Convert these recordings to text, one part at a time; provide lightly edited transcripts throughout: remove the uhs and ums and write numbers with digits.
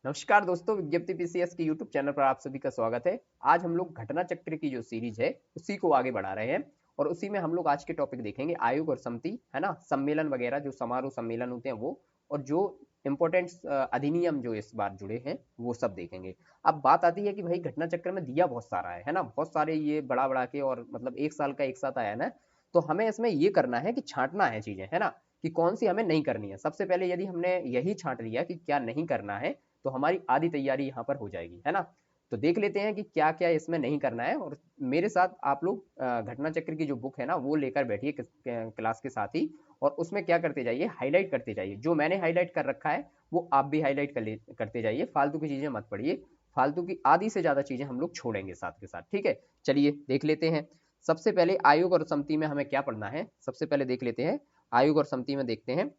नमस्कार दोस्तों, विज्ञप्ति पीसीएस के यूट्यूब चैनल पर आप सभी का स्वागत है। आज हम लोग घटना चक्र की जो सीरीज है उसी को आगे बढ़ा रहे हैं और उसी में हम लोग आज के टॉपिक देखेंगे आयोग और समिति, है ना। सम्मेलन वगैरह जो समारोह सम्मेलन होते हैं वो, और जो इम्पोर्टेंट अधिनियम जो इस बार जुड़े हैं वो सब देखेंगे। अब बात आती है कि भाई घटना चक्र में दिया बहुत सारा है ना, बहुत सारे ये बड़ा बड़ा के, और मतलब एक साल का एक साथ आया ना, तो हमें इसमें ये करना है कि छांटना है चीजें, है ना, कि कौन सी हमें नहीं करनी है। सबसे पहले यदि हमने यही छांट लिया कि क्या नहीं करना है तो हमारी आधी तैयारी यहाँ पर हो जाएगी, है ना। तो देख लेते हैं कि क्या क्या इसमें नहीं करना है, और मेरे साथ आप लोग घटना चक्र की जो बुक है ना वो लेकर बैठिए क्लास के साथ ही, और उसमें क्या करते जाइए, हाईलाइट करते जाइए। जो मैंने हाईलाइट कर रखा है वो आप भी हाईलाइट करते जाइए। फालतू की चीजें मत पढ़िए, फालतू की आधी से ज्यादा चीजें हम लोग छोड़ेंगे साथ के साथ, ठीक है। चलिए देख लेते हैं। सबसे पहले आयोग और समिति में हमें क्या पढ़ना है, सबसे पहले देख लेते हैं। आयोग और समिति में देखते हैं,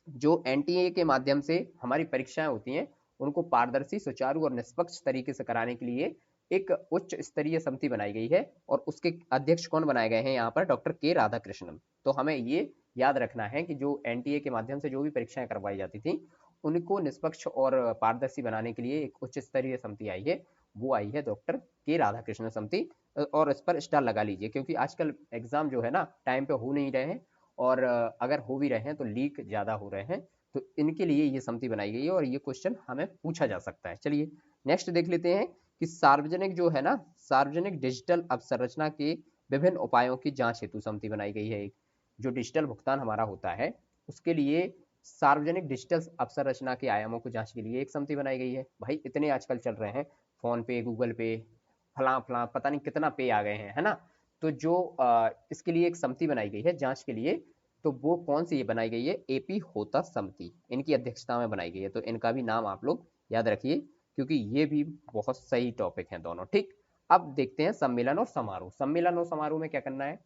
जो एनटीए के माध्यम से हमारी परीक्षाएं होती हैं उनको पारदर्शी, सुचारू और निष्पक्ष तरीके से कराने के लिए एक उच्च स्तरीय समिति बनाई गई है, और उसके अध्यक्ष कौन बनाए गए हैं यहाँ पर, डॉक्टर के राधाकृष्णन। तो हमें ये याद रखना है कि जो एनटीए के माध्यम से जो भी परीक्षाएं करवाई जाती थी उनको निष्पक्ष और पारदर्शी बनाने के लिए एक उच्च स्तरीय समिति आई है, वो आई है डॉक्टर के राधाकृष्णन समिति। और इस पर स्टार लगा लीजिए, क्योंकि आजकल एग्जाम जो है ना टाइम पे हो नहीं रहे हैं, और अगर हो भी रहे हैं तो लीक ज़्यादा हो रहे हैं। तो इनके लिए ये समिति बनाई गई है और ये क्वेश्चन हमें पूछा जा सकता है। चलिए नेक्स्ट देख लेते हैं कि सार्वजनिक जो है ना, सार्वजनिक डिजिटल अवसंरचना के विभिन्न उपायों की जांच हेतु समिति बनाई गई है। एक जो डिजिटल भुगतान हमारा होता है उसके लिए सार्वजनिक डिजिटल अवसंरचना के आयामों को जांच के लिए एक समिति बनाई गई है। भाई इतने आजकल चल रहे हैं, फोन पे, गूगल पे, फला फला पता नहीं कितना पे आ गए हैं, है ना। तो जो इसके लिए एक समिति बनाई गई है जांच के लिए, तो वो कौन सी बनाई गई है, एपी होता समिति, इनकी अध्यक्षता में बनाई गई है। तो इनका भी नाम आप लोग याद रखिए, क्योंकि ये भी बहुत सही टॉपिक हैं दोनों, ठीक। अब देखते हैं सम्मेलन और समारोह। सम्मेलन और समारोह में क्या करना है,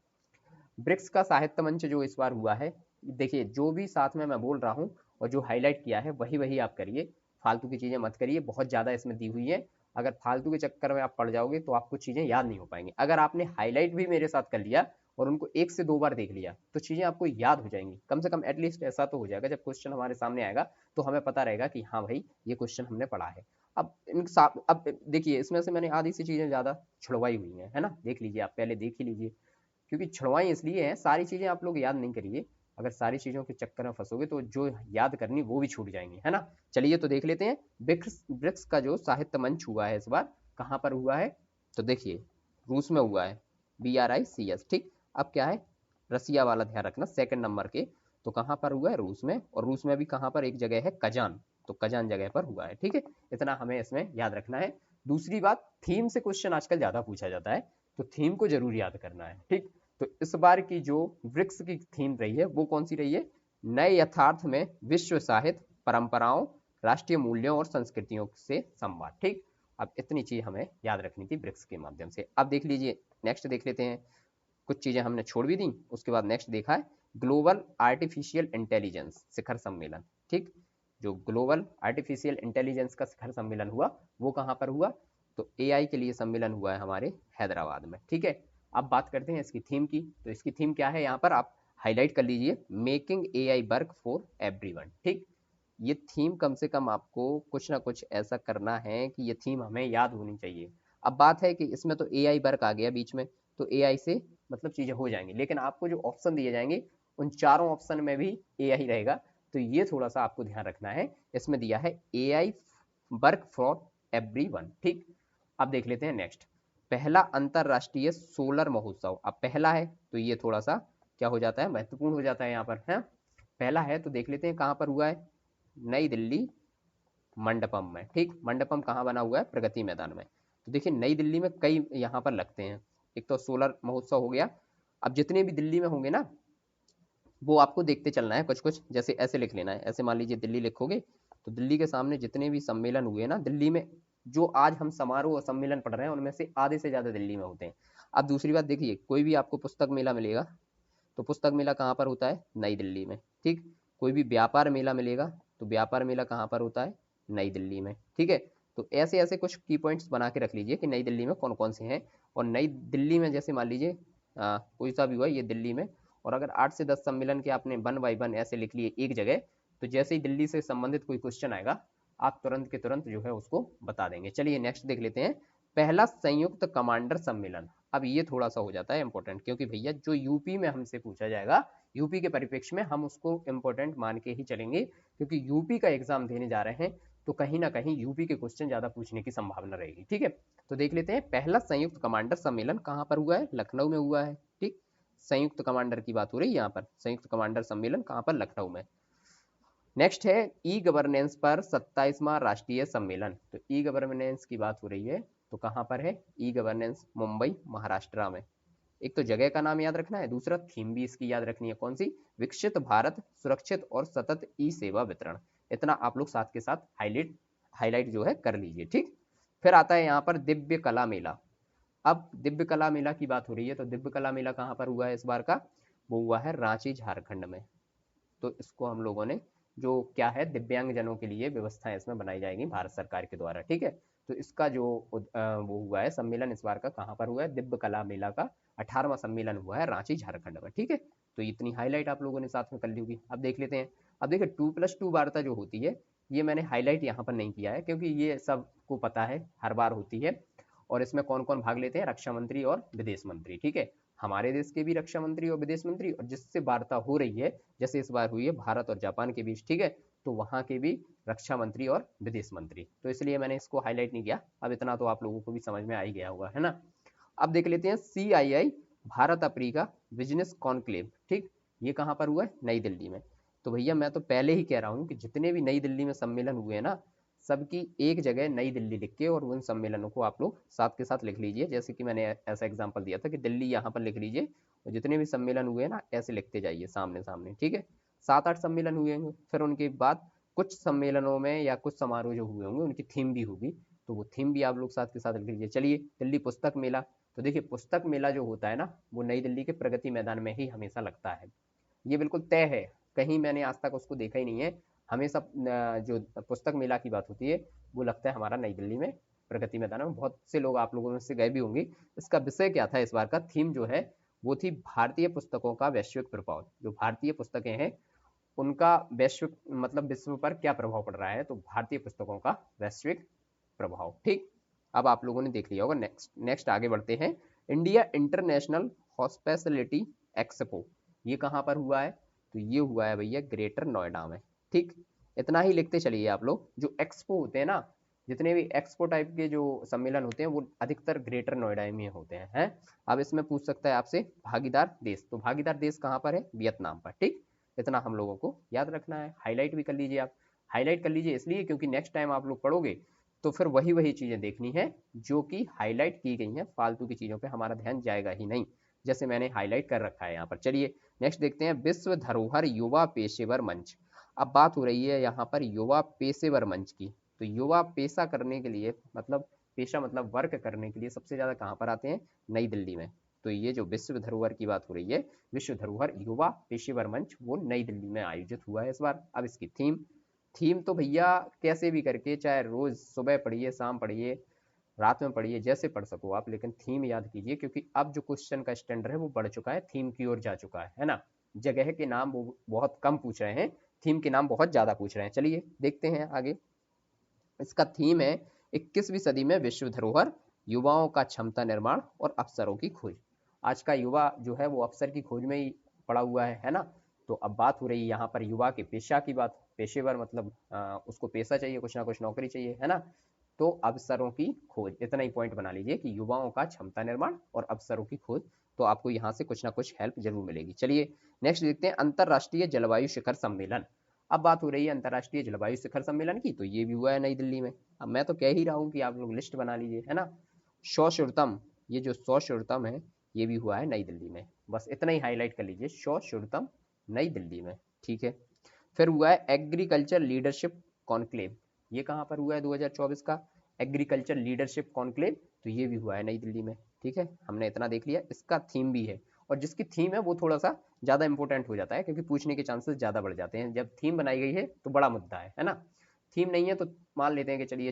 ब्रिक्स का साहित्य मंच जो इस बार हुआ है, देखिए जो भी साथ में मैं बोल रहा हूँ और जो हाईलाइट किया है वही वही आप करिए, फालतू की चीजें मत करिए। बहुत ज्यादा इसमें दी हुई है, अगर फालतू के चक्कर में आप पड़ जाओगे तो आपको चीजें याद नहीं हो पाएंगी। अगर आपने हाईलाइट भी मेरे साथ कर लिया और उनको एक से दो बार देख लिया तो चीजें आपको याद हो जाएंगी, कम से कम एटलीस्ट ऐसा तो हो जाएगा। जब क्वेश्चन हमारे सामने आएगा तो हमें पता रहेगा कि हाँ भाई ये क्वेश्चन हमने पढ़ा है। अब देखिए इसमें से मैंने आधी सी चीजें ज्यादा छुड़वाई हुई हैं, है ना। देख लीजिए, आप पहले देख ही लीजिए, क्योंकि छुड़वाई इसलिए है, सारी चीजें आप लोग याद नहीं करिए। अगर सारी चीजों के चक्कर में फंसोगे तो जो याद करनी वो भी छूट जाएंगी, है ना। चलिए तो देख लेते हैं। ब्रिक्स ब्रिक्स का जो साहित्य मंच हुआ है इस बार, कहाँ पर हुआ है, तो देखिए रूस में हुआ है, BRICS, ठीक। अब क्या है, रसिया वाला ध्यान रखना सेकंड नंबर के। तो कहाँ पर हुआ है, रूस में, और रूस में भी कहाँ पर, एक जगह है कजान, तो कजान जगह पर हुआ है, ठीक है। इतना हमें इसमें याद रखना है। दूसरी बात, थीम से क्वेश्चन आजकल ज्यादा पूछा जाता है, तो थीम को जरूर याद करना है, ठीक। तो इस बार की जो ब्रिक्स की थीम रही है वो कौन सी रही है, नए यथार्थ में विश्व साहित्य, परंपराओं, राष्ट्रीय मूल्यों और संस्कृतियों से संवाद, ठीक। अब इतनी चीज हमें याद रखनी थी ब्रिक्स के माध्यम से। अब देख लीजिए, नेक्स्ट देख लेते हैं। कुछ चीजें हमने छोड़ भी दी, उसके बाद नेक्स्ट देखा है ग्लोबल आर्टिफिशियल इंटेलिजेंस शिखर सम्मेलन, ठीक। जो ग्लोबल आर्टिफिशियल इंटेलिजेंस का शिखर सम्मेलन हुआ वो कहाँ पर हुआ, तो एआई के लिए सम्मेलन हुआ है हमारे हैदराबाद में, ठीक है। अब बात करते हैं इसकी थीम की। तो इसकी थीम क्या है, यहाँ पर आप हाईलाइट कर लीजिए, making AI work for everyone, ठीक। ये थीम कम से कम आपको कुछ ना कुछ ऐसा करना है कि ये थीम हमें याद होनी चाहिए। अब बात है कि इसमें तो एआई वर्क आ गया बीच में, तो एआई से मतलब चीजें हो जाएंगी, लेकिन आपको जो ऑप्शन दिए जाएंगे उन चारों ऑप्शन में भी एआई रहेगा। तो ये थोड़ा सा आपको ध्यान रखना है। इसमें दिया है एआई वर्क फॉर एवरीवन, ठीक। अब देख लेते हैं नेक्स्ट, पहला अंतरराष्ट्रीय सोलर महोत्सव। अब पहला है तो ये थोड़ा सा क्या हो जाता है, महत्वपूर्ण हो जाता है यहाँ पर, है। पहला है तो देख लेते हैं कहाँ पर हुआ है, नई दिल्ली मंडपम में, ठीक। मंडपम कहाँ बना हुआ है, प्रगति मैदान में। तो देखिए नई दिल्ली में कई यहाँ पर लगते हैं, एक तो सोलर महोत्सव हो गया। अब जितने भी दिल्ली में होंगे ना वो आपको देखते चलना है, कुछ कुछ जैसे ऐसे लिख लेना है। ऐसे मान लीजिए दिल्ली लिखोगे तो दिल्ली के सामने जितने भी सम्मेलन हुए ना दिल्ली में, जो आज हम समारोह और सम्मेलन पढ़ रहे हैं उनमें से आधे से ज्यादा दिल्ली में होते हैं। अब दूसरी बात देखिए, कोई भी आपको पुस्तक मेला मिलेगा तो पुस्तक मेला कहाँ पर होता है, नई दिल्ली में, ठीक। कोई भी व्यापार मेला मिलेगा तो व्यापार मेला कहाँ पर होता है, नई दिल्ली में, ठीक है। तो ऐसे ऐसे कुछ की पॉइंट्स बना के रख लीजिए कि नई दिल्ली में कौन कौन से हैं। और नई दिल्ली में जैसे मान लीजिए कोई सा भी हुआ ये दिल्ली में, और अगर 8 से 10 सम्मेलन के आपने वन बाई वन ऐसे लिख लिए एक जगह, तो जैसे ही दिल्ली से संबंधित कोई क्वेश्चन आएगा आप तुरंत के तुरंत जो है उसको बता देंगे। चलिए नेक्स्ट देख लेते हैं, पहला संयुक्त कमांडर सम्मेलन। अब ये थोड़ा सा हो जाता है इंपॉर्टेंट, क्योंकि भैया जो यूपी में हमसे पूछा जाएगा, यूपी के परिप्रेक्ष्य में हम उसको इंपॉर्टेंट मान के ही चलेंगे, क्योंकि यूपी का एग्जाम देने जा रहे हैं तो कहीं ना कहीं यूपी के क्वेश्चन ज्यादा पूछने की संभावना रहेगी। ठीक है, तो देख लेते हैं, पहला संयुक्त कमांडर सम्मेलन कहाँ पर हुआ है? लखनऊ में हुआ है। ठीक, संयुक्त कमांडर की बात हो रही है यहाँ पर, संयुक्त कमांडर सम्मेलन कहाँ पर? लखनऊ में। नेक्स्ट है ई गवर्नेंस पर 27वां राष्ट्रीय सम्मेलन। तो ई गवर्नेंस की बात हो रही है तो कहाँ पर है? ई गवर्नेंस मुंबई महाराष्ट्र में। एक तो जगह का नाम याद रखना है, दूसरा थीम भी इसकी याद रखनी है, कौन सी? विकसित भारत, सुरक्षित और सतत ई सेवा वितरण। इतना आप लोग साथ के साथ हाईलाइट जो है कर लीजिए। ठीक, फिर आता है यहाँ पर दिव्य कला मेला। अब दिव्य कला मेला की बात हो रही है तो दिव्य कला मेला कहाँ पर हुआ है इस बार का? वो हुआ है रांची झारखंड में। तो इसको हम लोगों ने जो क्या है, दिव्यांग जनों के लिए व्यवस्थाएं इसमें बनाई जाएंगी भारत सरकार के द्वारा। ठीक है, तो इसका जो वो हुआ है सम्मेलन इस बार का कहाँ पर हुआ है? दिव्य कला मेला का 18वां सम्मेलन हुआ है रांची झारखंड में। ठीक है, तो इतनी हाईलाइट आप लोगों ने साथ में कर ली होगी। अब देख लेते हैं, अब देखिए 2+2 वार्ता जो होती है, ये मैंने हाईलाइट यहाँ पर नहीं किया है क्योंकि ये सबको पता है, हर बार होती है। और इसमें कौन कौन भाग लेते हैं? रक्षा मंत्री और विदेश मंत्री। ठीक है, हमारे देश के भी रक्षा मंत्री और विदेश मंत्री, और जिससे वार्ता हो रही है, जैसे इस बार हुई है भारत और जापान के बीच, ठीक है, तो वहां के भी रक्षा मंत्री और विदेश मंत्री। तो इसलिए मैंने इसको हाईलाइट नहीं किया। अब इतना तो आप लोगों को भी समझ में आ ही गया होगा, है ना। अब देख लेते हैं CII Bharat Africa business conclave. ठीक, ये कहाँ पर हुआ है? नई दिल्ली में। तो भैया मैं तो पहले ही कह रहा हूँ कि जितने भी नई दिल्ली में सम्मेलन हुए हैं ना, सबकी एक जगह नई दिल्ली लिख के और उन सम्मेलनों को आप लोग साथ के साथ लिख लीजिए। जैसे कि मैंने ऐसा एग्जांपल दिया था कि दिल्ली यहाँ पर लिख लीजिए, और जितने भी सम्मेलन हुए ना ऐसे लिखते जाइए सामने सामने। ठीक है, 7-8 सम्मेलन हुए होंगे, फिर उनके बाद कुछ सम्मेलनों में या कुछ समारोह जो हुए होंगे उनकी थीम भी होगी, तो वो थीम भी आप लोग साथ के साथ लिख लीजिए। चलिए, दिल्ली पुस्तक मेला। तो देखिए पुस्तक मेला जो होता है ना, वो नई दिल्ली के प्रगति मैदान में ही हमेशा लगता है, ये बिल्कुल तय है, कहीं मैंने आज तक उसको देखा ही नहीं है। हमेशा जो पुस्तक मेला की बात होती है वो लगता है हमारा नई दिल्ली में प्रगति मैदान में। बहुत से लोग आप लोगों में से गए भी होंगे। इसका विषय क्या था इस बार का? थीम जो है वो थी भारतीय पुस्तकों का वैश्विक प्रभाव। जो भारतीय पुस्तकें हैं उनका वैश्विक मतलब विश्व पर क्या प्रभाव पड़ रहा है, तो भारतीय पुस्तकों का वैश्विक प्रभाव। ठीक, अब आप लोगों ने देख लिया होगा। नेक्स्ट आगे बढ़ते हैं, इंडिया इंटरनेशनल हॉस्पिटैलिटी एक्सपो, ये कहाँ पर हुआ है? तो ये हुआ है भैया ग्रेटर नोएडा में। ठीक, इतना ही लिखते चलिए आप लोग। जो एक्सपो होते हैं ना, जितने भी एक्सपो टाइप के जो सम्मेलन होते हैं वो अधिकतर ग्रेटर नोएडा में होते हैं। अब इसमें पूछ सकता है आपसे भागीदार देश, तो भागीदार देश कहाँ पर है? वियतनाम पर। ठीक, इतना हम लोगों को याद रखना है। हाईलाइट भी कर लीजिए आप। हाईलाइट कर लीजिए इसलिए क्योंकि नेक्स्ट टाइम आप लोग पढ़ोगे तो फिर वही वही चीजें देखनी है जो कि हाईलाइट की गई हैं, फालतू की चीजों पे हमारा ध्यान जाएगा ही नहीं, जैसे मैंने हाईलाइट कर रखा है यहाँ पर। चलिए नेक्स्ट देखते हैं, विश्व धरोहर युवा पेशेवर मंच। अब बात हो रही है यहाँ पर युवा पेशेवर मंच की। तो युवा पेशा करने के लिए मतलब पेशा मतलब वर्क करने के लिए सबसे ज्यादा कहाँ पर आते हैं? नई दिल्ली में। तो ये जो विश्व धरोहर की बात हो रही है, विश्व धरोहर युवा पेशेवर मंच, वो नई दिल्ली में आयोजित हुआ है इस बार। अब इसकी थीम तो भैया कैसे भी करके, चाहे रोज सुबह पढ़िए, शाम पढ़िए, रात में पढ़िए, जैसे पढ़ सको आप, लेकिन थीम याद कीजिए क्योंकि अब जो क्वेश्चन का स्टैंडर्ड है वो बढ़ चुका है, थीम की ओर जा चुका है ना। जगह के नाम वो बहुत कम पूछ रहे हैं, थीम के नाम बहुत ज्यादा पूछ रहे हैं। चलिए देखते हैं आगे। इसका थीम है 21वीं सदी में विश्व धरोहर, युवाओं का क्षमता निर्माण और अवसरों की खोज। आज का युवा जो है वो अवसर की खोज में ही पड़ा हुआ है ना। तो अब बात हो रही है यहाँ पर युवा के पेशा की बात, पेशेवर मतलब उसको पेशा चाहिए, कुछ ना कुछ नौकरी चाहिए, है ना। तो अवसरों की खोज, इतना ही पॉइंट बना लीजिए कि युवाओं का क्षमता निर्माण और अवसरों की खोज, तो आपको यहाँ से कुछ ना कुछ हेल्प जरूर मिलेगी। चलिए नेक्स्ट देखते हैं, अंतरराष्ट्रीय जलवायु शिखर सम्मेलन। अब बात हो रही है अंतरराष्ट्रीय जलवायु शिखर सम्मेलन की, तो ये भी हुआ है नई दिल्ली में। अब मैं तो कह ही रहा हूँ कि आप लोग लिस्ट बना लीजिए, है ना। सौशुरतम, ये जो सौशुरतम है ये भी हुआ है नई दिल्ली में। बस इतना ही हाईलाइट कर लीजिए, सौशुरतम नई दिल्ली में। ठीक है, फिर हुआ है एग्रीकल्चर लीडरशिप कॉन्क्लेव, ये कहाँ पर हुआ है? 2024 का एग्रीकल्चर लीडरशिप कॉन्क्लेव, तो ये भी हुआ है नई दिल्ली में। ठीक है, हमने इतना देख लिया। इसका थीम भी है, और जिसकी थीम है वो थोड़ा सा ज्यादा इंपॉर्टेंट हो जाता है क्योंकि पूछने के चांसेस ज्यादा बढ़ जाते हैं। जब थीम बनाई गई है तो बड़ा मुद्दा है ना। थीम नहीं है तो मान लेते हैं कि चलिए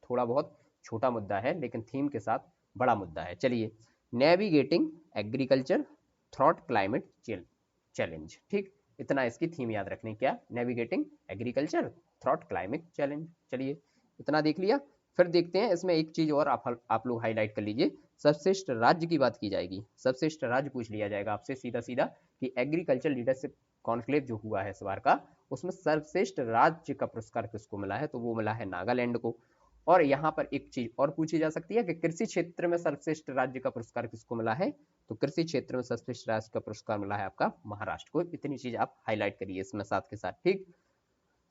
थोड़ा बहुत छोटा मुद्दा है, लेकिन थीम के साथ बड़ा मुद्दा है। चलिए, navigating agriculture throat climate challenge. ठीक, इतना इसकी थीम याद रखनी, क्या? Navigating agriculture throat climate challenge. चलिए इतना देख लिया। फिर देखते हैं इसमें एक चीज और आप लोग हाईलाइट कर लीजिए, सर्वश्रेष्ठ राज्य की बात की जाएगी, सर्वश्रेष्ठ राज्य पूछ लिया जाएगा आपसे सीधा सीधा कि एग्रीकल्चर लीडरशिप कॉन्क्लेव जो हुआ है इस बार का, उसमें सर्वश्रेष्ठ राज्य का पुरस्कार किसको मिला है, तो वो मिला है नागालैंड को। और यहाँ पर एक चीज और पूछी जा सकती है कि कृषि क्षेत्र में सर्वश्रेष्ठ राज्य का पुरस्कार किसको मिला है, तो कृषि क्षेत्र में सर्वश्रेष्ठ राज्य का पुरस्कार मिला है आपका महाराष्ट्र को। इतनी चीज आप हाईलाइट करिए इसमें साथ के साथ, ठीक।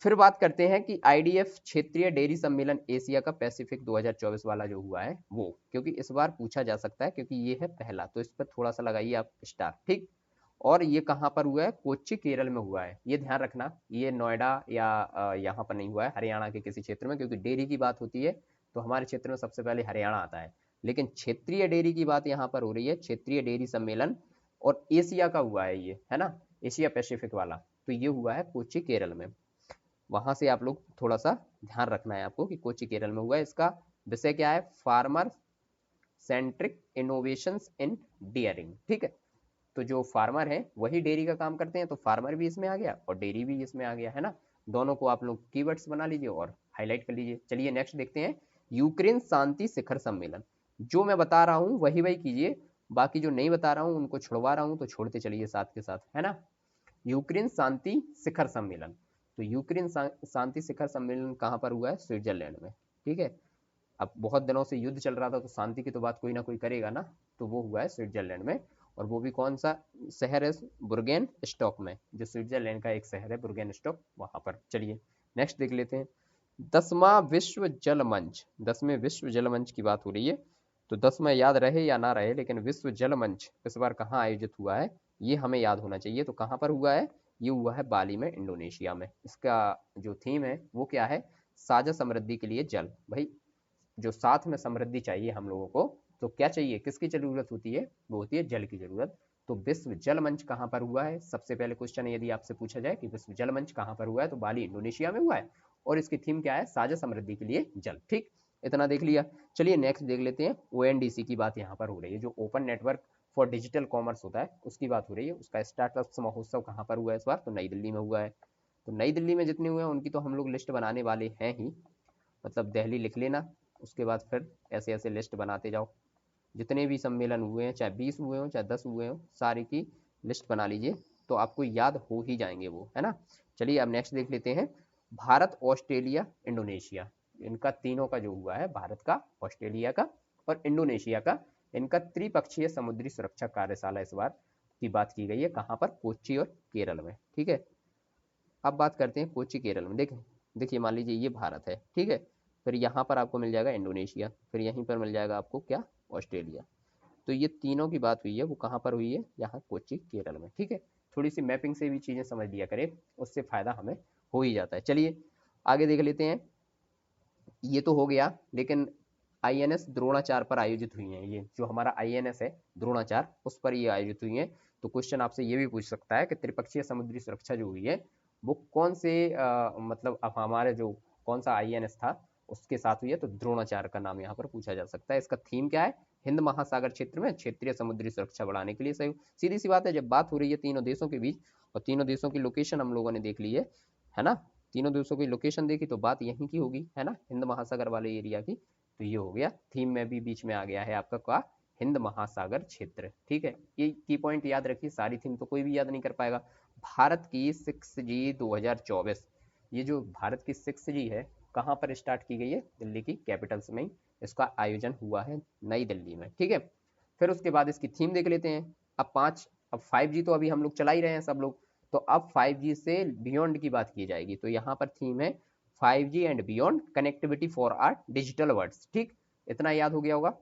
फिर बात करते हैं कि आईडीएफ क्षेत्रीय डेयरी सम्मेलन एशिया का पैसिफिक 2024 वाला जो हुआ है वो, क्योंकि इस बार पूछा जा सकता है क्योंकि ये है पहला, तो इस पर थोड़ा सा लगाइए आप स्टार, ठीक। और ये कहाँ पर हुआ है, कोच्चि केरल में हुआ है, ये ध्यान रखना, ये नोएडा या यहाँ पर नहीं हुआ है, हरियाणा के किसी क्षेत्र में, क्योंकि डेयरी की बात होती है तो हमारे क्षेत्र में सबसे पहले हरियाणा आता है, लेकिन क्षेत्रीय डेयरी की बात यहाँ पर हो रही है, क्षेत्रीय डेयरी सम्मेलन, और एशिया का हुआ है ये, है ना, एशिया पैसिफिक वाला, तो ये हुआ है कोच्चि केरल में। वहां से आप लोग थोड़ा सा ध्यान रखना है आपको कि कोच्चि केरल में हुआ है। इसका विषय क्या है, फार्मर सेंट्रिक इनोवेशंस इन डेयरिंग, ठीक है। तो जो फार्मर है वही डेयरी का काम करते हैं, तो फार्मर भी इसमें आ गया और डेयरी भी इसमें आ गया, है ना। दोनों को आप लोग कीवर्ड्स बना लीजिए और हाईलाइट कर लीजिए। चलिए नेक्स्ट देखते हैं, यूक्रेन शांति शिखर सम्मेलन। जो मैं बता रहा हूँ वही वही कीजिए, बाकी जो नहीं बता रहा हूँ उनको छुड़वा रहा हूँ तो छोड़ते चलिए साथ के साथ, है ना। यूक्रेन शांति शिखर सम्मेलन, तो यूक्रेन शांति शिखर सम्मेलन कहाँ पर हुआ है, स्विट्जरलैंड में, ठीक है। अब बहुत दिनों से युद्ध चल रहा था तो शांति की तो बात कोई ना कोई करेगा ना, तो वो हुआ है स्विट्जरलैंड में। और वो भी कौन सा शहर है, बुर्गेन स्टॉक में, जो स्विट्जरलैंड का एक शहर है बुर्गेन स्टॉक, वहां पर। चलिए नेक्स्ट देख लेते हैं, 10वां विश्व जल मंच, 10वें विश्व जल मंच की बात हो रही है, तो 10वां याद रहे या ना रहे, लेकिन विश्व जल मंच इस बार कहाँ आयोजित हुआ है ये हमें याद होना चाहिए। तो कहाँ पर हुआ है, ये हुआ है बाली में, इंडोनेशिया में। इसका जो थीम है वो क्या है, साझा समृद्धि के लिए जल। भाई जो साथ में समृद्धि चाहिए हम लोगों को, तो क्या चाहिए, किसकी जरूरत होती है, वो होती है जल की जरूरत। तो विश्व जल मंच कहाँ पर हुआ है, सबसे पहले क्वेश्चन यदि आपसे पूछा जाए कि विश्व जल मंच कहाँ पर हुआ है, तो बाली इंडोनेशिया में हुआ है, और इसकी थीम क्या है, साझा समृद्धि के लिए जल, ठीक। इतना देख लिया। चलिए नेक्स्ट देख लेते हैं, ओएनडीसी की बात यहाँ पर हो रही है, जो open network for digital commerce होता है उसकी बात हो रही है। उसका स्टार्टअप महोत्सव कहाँ पर हुआ है इस बार, तो नई दिल्ली में हुआ है। तो नई दिल्ली में जितने हुए हैं उनकी तो हम लोग लिस्ट बनाने वाले हैं ही, मतलब दिल्ली लिख लेना, उसके बाद फिर ऐसे ऐसे लिस्ट बनाते जाओ, जितने भी सम्मेलन हुए हैं, चाहे 20 हुए हो चाहे 10 हुए हो, सारे की लिस्ट बना लीजिए, तो आपको याद हो ही जाएंगे वो, है ना। चलिए अब नेक्स्ट देख लेते हैं, भारत ऑस्ट्रेलिया इंडोनेशिया, इनका तीनों का जो हुआ है, भारत का, ऑस्ट्रेलिया का और इंडोनेशिया का, इनका त्रिपक्षीय समुद्री सुरक्षा कार्यशाला इस बार की बात की गई है, कहाँ पर, कोच्चि और केरल में, ठीक है। अब बात करते हैं कोच्चि केरल में, देखें देखिए मान लीजिए ये भारत है, ठीक है, फिर यहाँ पर आपको मिल जाएगा इंडोनेशिया, फिर यहीं पर मिल जाएगा आपको क्या, ऑस्ट्रेलिया। तो ये तीनों की बात हुई है, वो कहाँ पर हुई है, यहाँ कोच्चि केरल में, ठीक है। थोड़ी सी मैपिंग से भी चीज़ें समझ लिया करें, उससे फायदा हमें हो ही जाता है। चलिए आगे देख लेते हैं, ये तो हो गया, लेकिन आईएनएस द्रोणाचार पर आयोजित हुई हैं, ये जो हमारा आईएनएस है द्रोणाचार, उस पर ये आयोजित हुई हैं। तो क्वेश्चन आपसे ये भी पूछ सकता है कि त्रिपक्षीय समुद्री सुरक्षा जो हुई है वो कौन से मतलब अब हमारे जो कौन सा आईएनएस था उसके साथ हुई है, तो द्रोणाचार का नाम यहाँ पर पूछा जा सकता है। इसका थीम क्या है, हिंद महासागर क्षेत्र में क्षेत्रीय समुद्री सुरक्षा बढ़ाने के लिए सहयोग। सीधी सी बात है, जब बात हो रही है तीनों देशों के बीच, और तीनों देशों की लोकेशन हम लोगों ने देख ली है ना, तीनों देशों की लोकेशन देखी तो बात यहीं की होगी, है ना, हिंद महासागर वाले एरिया की। तो ये हो गया, थीम में भी बीच में आ गया है आपका क्या, हिंद महासागर क्षेत्र, ठीक है। ये की पॉइंट याद रखिए, सारी थीम तो कोई भी याद नहीं कर पाएगा। भारत की 6G 2024, ये जो भारत की 6G है कहाँ पर स्टार्ट की गई है, दिल्ली की कैपिटल्स में ही इसका आयोजन हुआ है, नई दिल्ली में, ठीक है। फिर उसके बाद इसकी थीम देख लेते हैं। अब 5G तो अभी हम लोग चला ही रहे हैं सब लोग, तो अब 5G से बियॉन्ड की बात की जाएगी, तो यहाँ पर थीम है 5G and beyond connectivity for our digital worlds, ठीक। इतना याद हो गया होगा।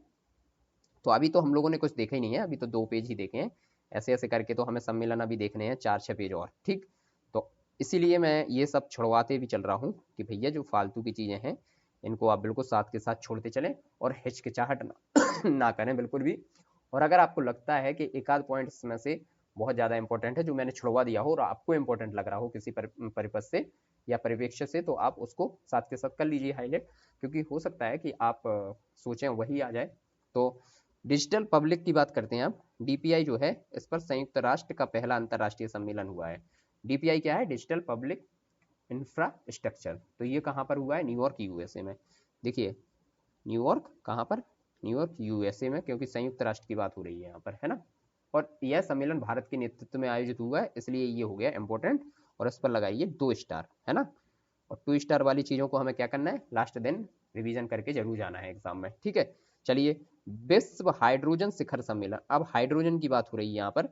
तो अभी तो हम लोगों ने कुछ देखा ही नहीं है, अभी तो 2 पेज ही देखे हैं, ऐसे ऐसे करके तो हमें सम्मेलन अभी देखने हैं 4-6 पेज और, ठीक। तो इसीलिए मैं ये सब छुड़वाते भी चल रहा हूँ कि भैया जो फालतू की चीज़ें हैं इनको आप बिल्कुल साथ के साथ छोड़ते चलें और हिचकिचाहट ना करें बिल्कुल भी। और अगर आपको लगता है कि एक आध पॉइंट इसमें से बहुत ज़्यादा इंपॉर्टेंट है जो मैंने छुड़वा दिया हो और आपको इंपॉर्टेंट लग रहा हो किसी परिपथ से या परिप्रेक्ष्य से, तो आप उसको साथ के साथ कर लीजिए हाईलाइट, क्योंकि हो सकता है कि आप सोचें वही आ जाए। तो डिजिटल पब्लिक की बात करते हैं अब, डीपीआई जो है इस पर संयुक्त राष्ट्र का पहला अंतर्राष्ट्रीय सम्मेलन हुआ है। डीपीआई क्या है, डिजिटल पब्लिक इंफ्रास्ट्रक्चर। तो ये कहाँ पर हुआ है? न्यूयॉर्क यूएसए में। देखिए न्यूयॉर्क कहाँ पर? न्यूयॉर्क यूएसए में, क्योंकि संयुक्त राष्ट्र की बात हो रही है यहाँ पर, है ना। और यह सम्मेलन भारत के नेतृत्व में आयोजित हुआ है, इसलिए ये हो गया इंपॉर्टेंट। और इस पर लगाइए 2 स्टार, है ना। और 2 स्टार वाली चीज़ों को हमें क्या करना है? लास्ट दिन रिवीजन करके जरूर जाना है एग्जाम में, ठीक है। चलिए, विश्व हाइड्रोजन शिखर सम्मेलन। अब हाइड्रोजन की बात हो रही है यहाँ पर,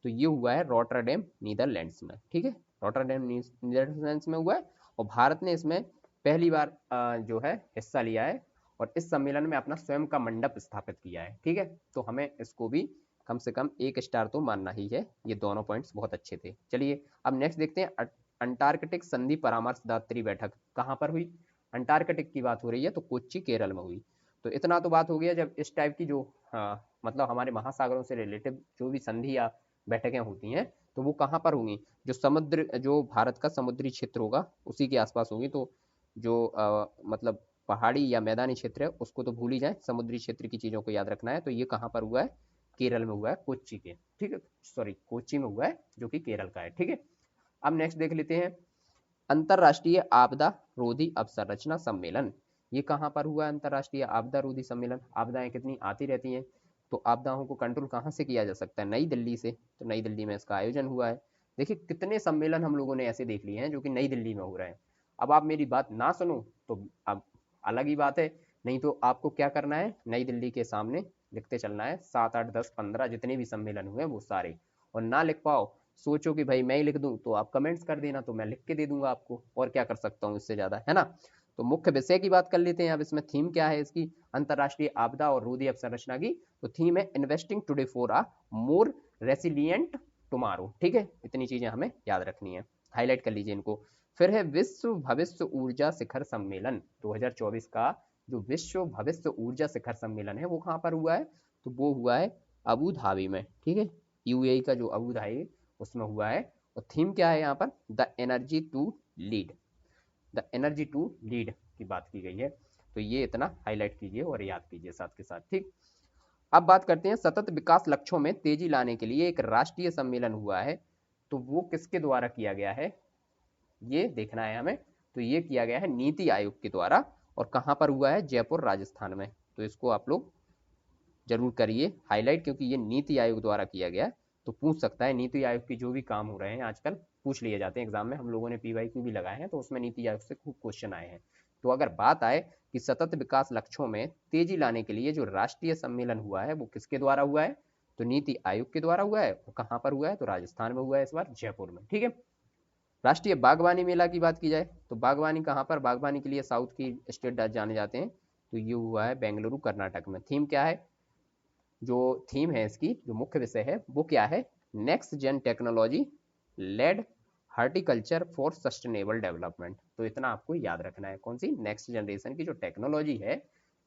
तो ये हुआ है रॉटरडेम नीदरलैंड्स में, ठीक है। रॉटरडेम नीदरलैंड्स में हुआ है और भारत ने इसमें पहली बार जो है हिस्सा लिया है और इस सम्मेलन में अपना स्वयं का मंडप स्थापित किया है, ठीक है। तो हमें इसको भी कम से कम 1 स्टार तो मानना ही है। ये दोनों पॉइंट्स बहुत अच्छे थे। चलिए अब नेक्स्ट देखते हैं, अंटार्कटिक संधि परामर्शदात्री बैठक कहाँ पर हुई? अंटार्कटिक की बात हो रही है तो कोच्चि केरल में हुई। तो इतना तो बात हो गया, जब इस टाइप की जो मतलब हमारे महासागरों से रिलेटिव जो भी संधि या बैठकें होती हैं तो वो कहाँ पर होंगी? जो भारत का समुद्री क्षेत्र होगा उसी के आसपास होंगी। तो जो मतलब पहाड़ी या मैदानी क्षेत्र है उसको तो भूल ही जाए, समुद्री क्षेत्र की चीज़ों को याद रखना है। तो ये कहाँ पर हुआ है? केरल में हुआ है, कोच्चि के, ठीक है। सॉरी, कोच्चि में हुआ है जो कि केरल का है, ठीक है। अब नेक्स्ट देख लेते हैं, अंतरराष्ट्रीय आपदा रोधी अवसंरचना सम्मेलन। ये कहाँ पर हुआ है? अंतरराष्ट्रीय आपदा रोधी सम्मेलन। आपदाएं कितनी आती रहती हैं, तो आपदाओं को कंट्रोल कहाँ से किया जा सकता है? नई दिल्ली से। तो नई दिल्ली में इसका आयोजन हुआ है। देखिए कितने सम्मेलन हम लोगों ने ऐसे देख लिए हैं जो कि नई दिल्ली में हो रहे हैं। अब आप मेरी बात ना सुनो तो अब अलग ही बात है, नहीं तो आपको क्या करना है? नई दिल्ली के सामने लिखते चलना है 7, 8, 10, 15 जितने भी सम्मेलन हुए वो सारे। और ना लिख पाओ, सोचो कि भाई मैं ही लिख दूं, तो आप कमेंट्स कर देना, तो मैं लिख के दे दूंगा आपको, और क्या कर सकता हूँ इससे ज्यादा, है ना। तो मुख्य विषय की बात कर लेते हैं। अब इसमें थीम क्या है इसकी? अंतरराष्ट्रीय आपदा और रोधी अवसंरचना की। तो थीम है investing today for a more resilient tomorrow, ठीक है। इतनी चीजें हमें याद रखनी है, हाईलाइट कर लीजिए इनको। फिर है विश्व भविष्य ऊर्जा शिखर सम्मेलन 2024 का। जो विश्व भविष्य ऊर्जा शिखर सम्मेलन है वो कहाँ पर हुआ है? तो वो हुआ है अबू धाबी में, ठीक है। यूएई का जो अबू धाबी उसमें हुआ है। और थीम क्या है यहाँ पर? The energy to lead. The energy to lead की बात की गई है। तो ये इतना हाईलाइट कीजिए और याद कीजिए साथ के साथ, ठीक। अब बात करते हैं, सतत विकास लक्ष्यों में तेजी लाने के लिए एक राष्ट्रीय सम्मेलन हुआ है। तो वो किसके द्वारा किया गया है, ये देखना है हमें। तो ये किया गया है नीति आयोग के द्वारा। और कहाँ पर हुआ है? जयपुर राजस्थान में। तो इसको आप लोग जरूर करिए हाईलाइट, क्योंकि ये नीति आयोग द्वारा किया गया है। तो पूछ सकता है, नीति आयोग के जो भी काम हो रहे हैं आजकल पूछ लिए जाते हैं एग्जाम में। हम लोगों ने पीवाईक्यू भी लगाए हैं तो उसमें नीति आयोग से खूब क्वेश्चन आए हैं। तो अगर बात आए कि सतत विकास लक्ष्यों में तेजी लाने के लिए जो राष्ट्रीय सम्मेलन हुआ है वो किसके द्वारा हुआ है? तो नीति आयोग के द्वारा हुआ है। वो कहाँ पर हुआ है? तो राजस्थान में हुआ है, इस बार जयपुर में, ठीक है। राष्ट्रीय बागवानी मेला की बात की जाए तो बागवानी कहाँ पर? बागवानी के लिए साउथ की स्टेट जाने जाते हैं। तो ये हुआ है बेंगलुरु कर्नाटक में। थीम क्या है? जो थीम है इसकी, जो मुख्य विषय है वो क्या है? Next gen technology led horticulture for sustainable development. तो इतना आपको याद रखना है, कौन सी? नेक्स्ट जनरेशन की जो टेक्नोलॉजी है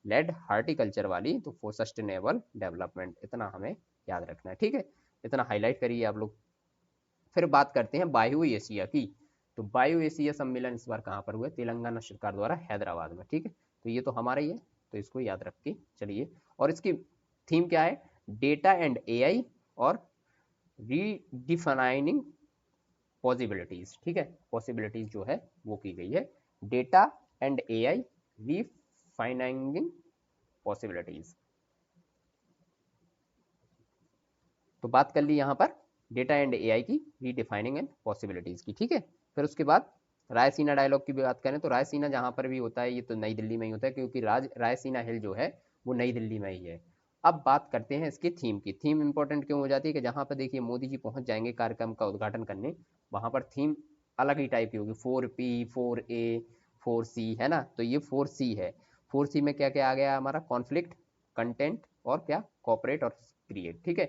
लेड हॉर्टिकल्चर वाली, तो फॉर सस्टेनेबल डेवलपमेंट, इतना हमें याद रखना है, ठीक है। इतना हाईलाइट करिए आप लोग। फिर बात करते हैं बायो एशिया की। तो बायो एशिया सम्मेलन इस बार कहाँ पर हुआ है? तेलंगाना सरकार द्वारा हैदराबाद में, ठीक है। तो ये तो हमारा ही है, तो इसको याद रख के चलिए। और इसकी थीम क्या है? डेटा एंड एआई और रीडिफाइनिंग पॉसिबिलिटीज, ठीक है। पॉसिबिलिटीज जो है वो की गई है, डेटा एंड एआई रीफाइनिंग पॉसिबिलिटीज। तो बात कर ली यहाँ पर डेटा एंड एआई की रीडिफाइनिंग एंड पॉसिबिलिटीज की, ठीक है। फिर उसके बाद रायसीना डायलॉग की भी बात करें तो रायसीना जहाँ पर भी होता है ये तो नई दिल्ली में ही होता है, क्योंकि रायसीना हिल जो है वो नई दिल्ली में ही है। अब बात करते हैं इसकी थीम की। थीम इंपॉर्टेंट क्यों हो जाती है कि जहाँ पर देखिए मोदी जी पहुंच जाएंगे कार्यक्रम का उद्घाटन करने, वहां पर थीम अलग ही टाइप की होगी। 4P 4A 4C, है ना। तो ये 4C है। 4C में क्या क्या आ गया हमारा? कॉन्फ्लिक्ट, कंटेंट और क्या? कॉपरेट और क्रिएट, ठीक है।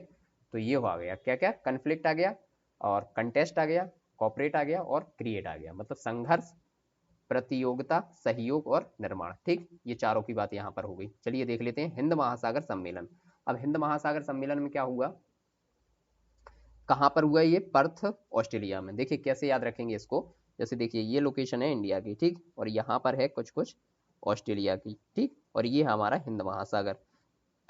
तो ये हो आ गया क्या क्या? कन्फ्लिक्ट आ गया और कंटेस्ट आ गया, कॉपरेट आ गया और क्रिएट आ गया। मतलब संघर्ष, प्रतियोगिता, सहयोग और निर्माण, ठीक। ये चारों की बात यहाँ पर हो गई। चलिए देख लेते हैं हिंद महासागर सम्मेलन। अब हिंद महासागर सम्मेलन में क्या हुआ, कहाँ पर हुआ? ये पर्थ ऑस्ट्रेलिया में। देखिए कैसे याद रखेंगे इसको, जैसे देखिए ये लोकेशन है इंडिया की, ठीक। और यहाँ पर है कुछ कुछ ऑस्ट्रेलिया की, ठीक। और ये हमारा हिंद महासागर।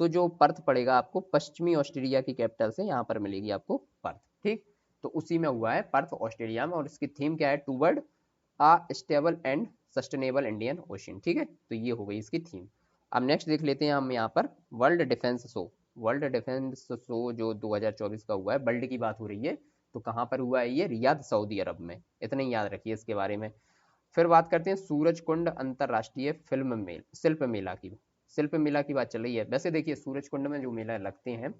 तो जो पर्थ पड़ेगा आपको पश्चिमी ऑस्ट्रेलिया की कैपिटल से यहाँ पर मिलेगी आपको पर्थ, ठीक। तो उसी में हुआ है पर्थ ऑस्ट्रेलिया में। और इसकी थीम क्या है? Toward a stable and sustainable Indian Ocean. ठीक है, तो ये हो गई इसकी थीम। अब नेक्स्ट देख लेते हैं हम यहाँ पर world defence show. World defence show जो 2024 का हुआ है, वर्ल्ड की बात हो रही है, तो कहाँ पर हुआ है ये? रियाद सऊदी अरब में। इतना ही याद रखिए इसके बारे में। फिर बात करते हैं सूरज कुंड अंतरराष्ट्रीय शिल्प मेला की। शिल्प मेला की बात चल रही है। वैसे देखिए सूरज कुंड में जो मेला लगते हैं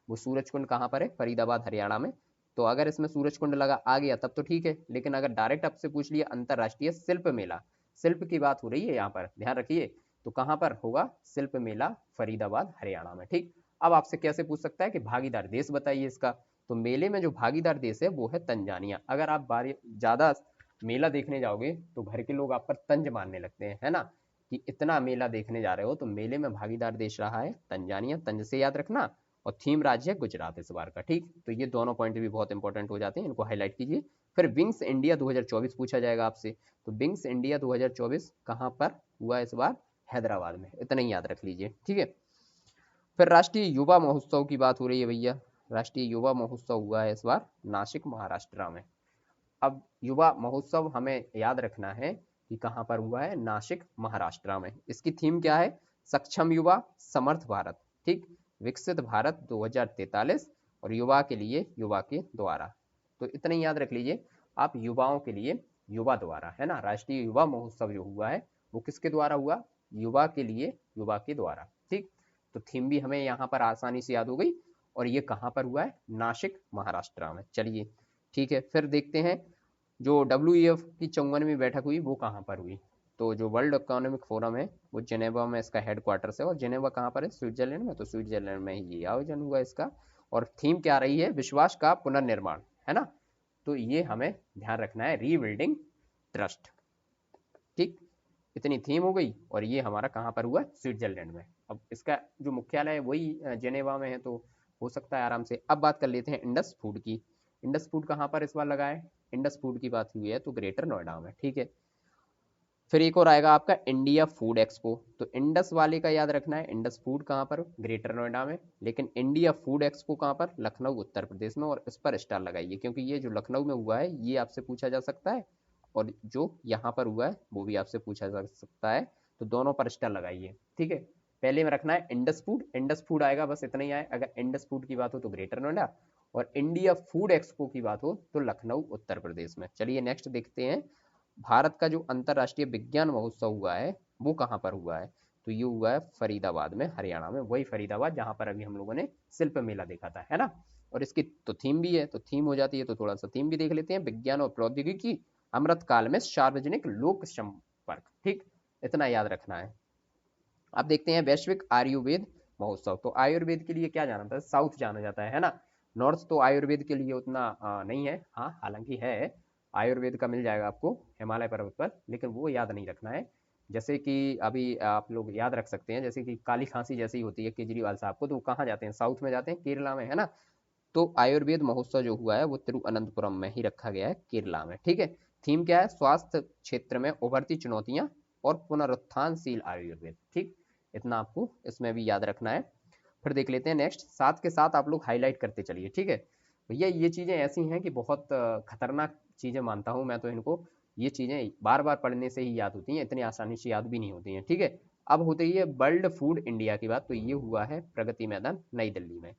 वो सूरज कुंड कहाँ पर है? फरीदाबाद हरियाणा में। तो अगर इसमें सूरज कुंड लगा आ गया तब तो ठीक है, लेकिन अगर डायरेक्ट आपसे पूछ लिया अंतरराष्ट्रीय शिल्प मेला, शिल्प की बात हो रही है यहाँ पर, ध्यान रखिए, तो कहाँ पर होगा? शिल्प मेला फरीदाबाद हरियाणा में। ठीक, अब आपसे कैसे पूछ सकता है कि भागीदार देश बताइए इसका। तो मेले में जो भागीदार देश है वो है तंजानिया। अगर आप ज्यादा मेला देखने जाओगे तो घर के लोग आप पर तंज मारने लगते हैं, है ना, कि इतना मेला देखने जा रहे हो। तो मेले में भागीदार देश रहा है तंजानिया, तंज से याद रखना। और थीम राज्य है गुजरात इस बार का। ठीक, तो ये दोनों पॉइंट भी बहुत इंपॉर्टेंट हो जाते हैं, इनको हाईलाइट कीजिए। फिर विंग्स इंडिया 2024 पूछा जाएगा आपसे। तो विंग्स इंडिया 2024 कहाँ पर हुआ इस बार? हैदराबाद में। इतना ही याद रख लीजिए। ठीक है, फिर राष्ट्रीय युवा महोत्सव की बात हो रही है भैया। राष्ट्रीय युवा महोत्सव हुआ है इस बार नासिक महाराष्ट्र में। अब युवा महोत्सव हमें याद रखना है कि कहाँ पर हुआ है? नासिक महाराष्ट्र में। इसकी थीम क्या है? सक्षम युवा समर्थ भारत। ठीक, विकसित भारत 2043 और युवा के लिए युवा के द्वारा। तो इतना ही याद रख लीजिए आप, युवाओं के लिए युवा द्वारा, है ना। राष्ट्रीय युवा महोत्सव जो हुआ है वो किसके द्वारा हुआ? युवा के लिए युवा के द्वारा। ठीक, तो थीम भी हमें यहाँ पर आसानी से याद हो गई। और ये कहाँ पर हुआ है? नासिक महाराष्ट्र में। चलिए ठीक है, फिर देखते हैं जो WEF की 54वीं बैठक हुई वो कहाँ पर हुई। तो जो वर्ल्ड इकोनॉमिक फोरम है वो जेनेवा में इसका हेडक्वार्टर्स है। और जेनेवा कहाँ पर है? स्विट्जरलैंड में। तो स्विट्जरलैंड में ही ये आयोजन हुआ इसका। और थीम क्या रही है? विश्वास का पुनर्निर्माण, है ना। तो ये हमें ध्यान रखना है, रीबिल्डिंग ट्रस्ट। ठीक, इतनी थीम हो गई। और ये हमारा कहाँ पर हुआ? स्विट्जरलैंड में। अब इसका जो मुख्यालय है वही जेनेवा में है, तो हो सकता है आराम से। अब बात कर लेते हैं इंडस फूड की। इंडस फूड कहाँ पर इस बार लगा है? इंडस फूड की बात हुई है तो ग्रेटर नोएडा में। ठीक है, फिर एक और आएगा आपका इंडिया फूड एक्सपो। तो इंडस वाले का याद रखना है, इंडस फूड कहाँ पर? ग्रेटर नोएडा में। लेकिन इंडिया फूड एक्सपो कहाँ पर? लखनऊ उत्तर प्रदेश में। और इस पर स्टार लगाइए, क्योंकि ये जो लखनऊ में हुआ है ये आपसे पूछा जा सकता है, और जो यहाँ पर हुआ है वो भी आपसे पूछा जा सकता है। तो दोनों पर स्टार लगाइए। ठीक है, पहले में रखना है इंडस फूड। इंडस फूड आएगा, बस इतना ही आए। अगर इंडस फूड की बात हो तो ग्रेटर नोएडा, और इंडिया फूड एक्सपो की बात हो तो लखनऊ उत्तर प्रदेश में। चलिए नेक्स्ट देखते हैं, भारत का जो अंतरराष्ट्रीय विज्ञान महोत्सव हुआ है वो कहाँ पर हुआ है? तो ये हुआ है फरीदाबाद में, हरियाणा में। वही फरीदाबाद जहाँ पर अभी हम लोगों ने शिल्प मेला देखा था, है ना। और इसकी तो थीम भी है, तो थीम हो जाती है तो थोड़ा सा थीम भी देख लेते हैं। विज्ञान और प्रौद्योगिकी अमृत काल में सार्वजनिक लोक संपर्क। ठीक, इतना याद रखना है। अब देखते हैं वैश्विक आयुर्वेद महोत्सव। तो आयुर्वेद के लिए क्या जाना था? साउथ जाना जाता है ना। नॉर्थ तो आयुर्वेद के लिए उतना नहीं है, हाँ हालांकि है, आयुर्वेद का मिल जाएगा आपको हिमालय पर्वत पर, लेकिन वो याद नहीं रखना है। जैसे कि अभी आप लोग याद रख सकते हैं, जैसे कि काली खांसी जैसी होती है केजरीवाल साहब को, तो वो कहाँ जाते हैं? साउथ में जाते हैं, केरला में, है ना। तो आयुर्वेद महोत्सव जो हुआ है वो तिरुवनंतपुरम में ही रखा गया है, केरला में। ठीक है, थीम क्या है? स्वास्थ्य क्षेत्र में उभरती चुनौतियां और पुनरुत्थानशील आयुर्वेद। ठीक, इतना आपको इसमें भी याद रखना है। फिर देख लेते हैं नेक्स्ट, साथ के साथ आप लोग हाईलाइट करते चलिए। ठीक है भैया, ये चीज़ें ऐसी हैं कि बहुत खतरनाक चीज़ें मानता हूँ मैं तो इनको। ये चीज़ें बार बार पढ़ने से ही याद होती हैं, इतनी आसानी से याद भी नहीं होती हैं। ठीक है, अब होती है वर्ल्ड फूड इंडिया की बात। तो ये हुआ है प्रगति मैदान नई दिल्ली में।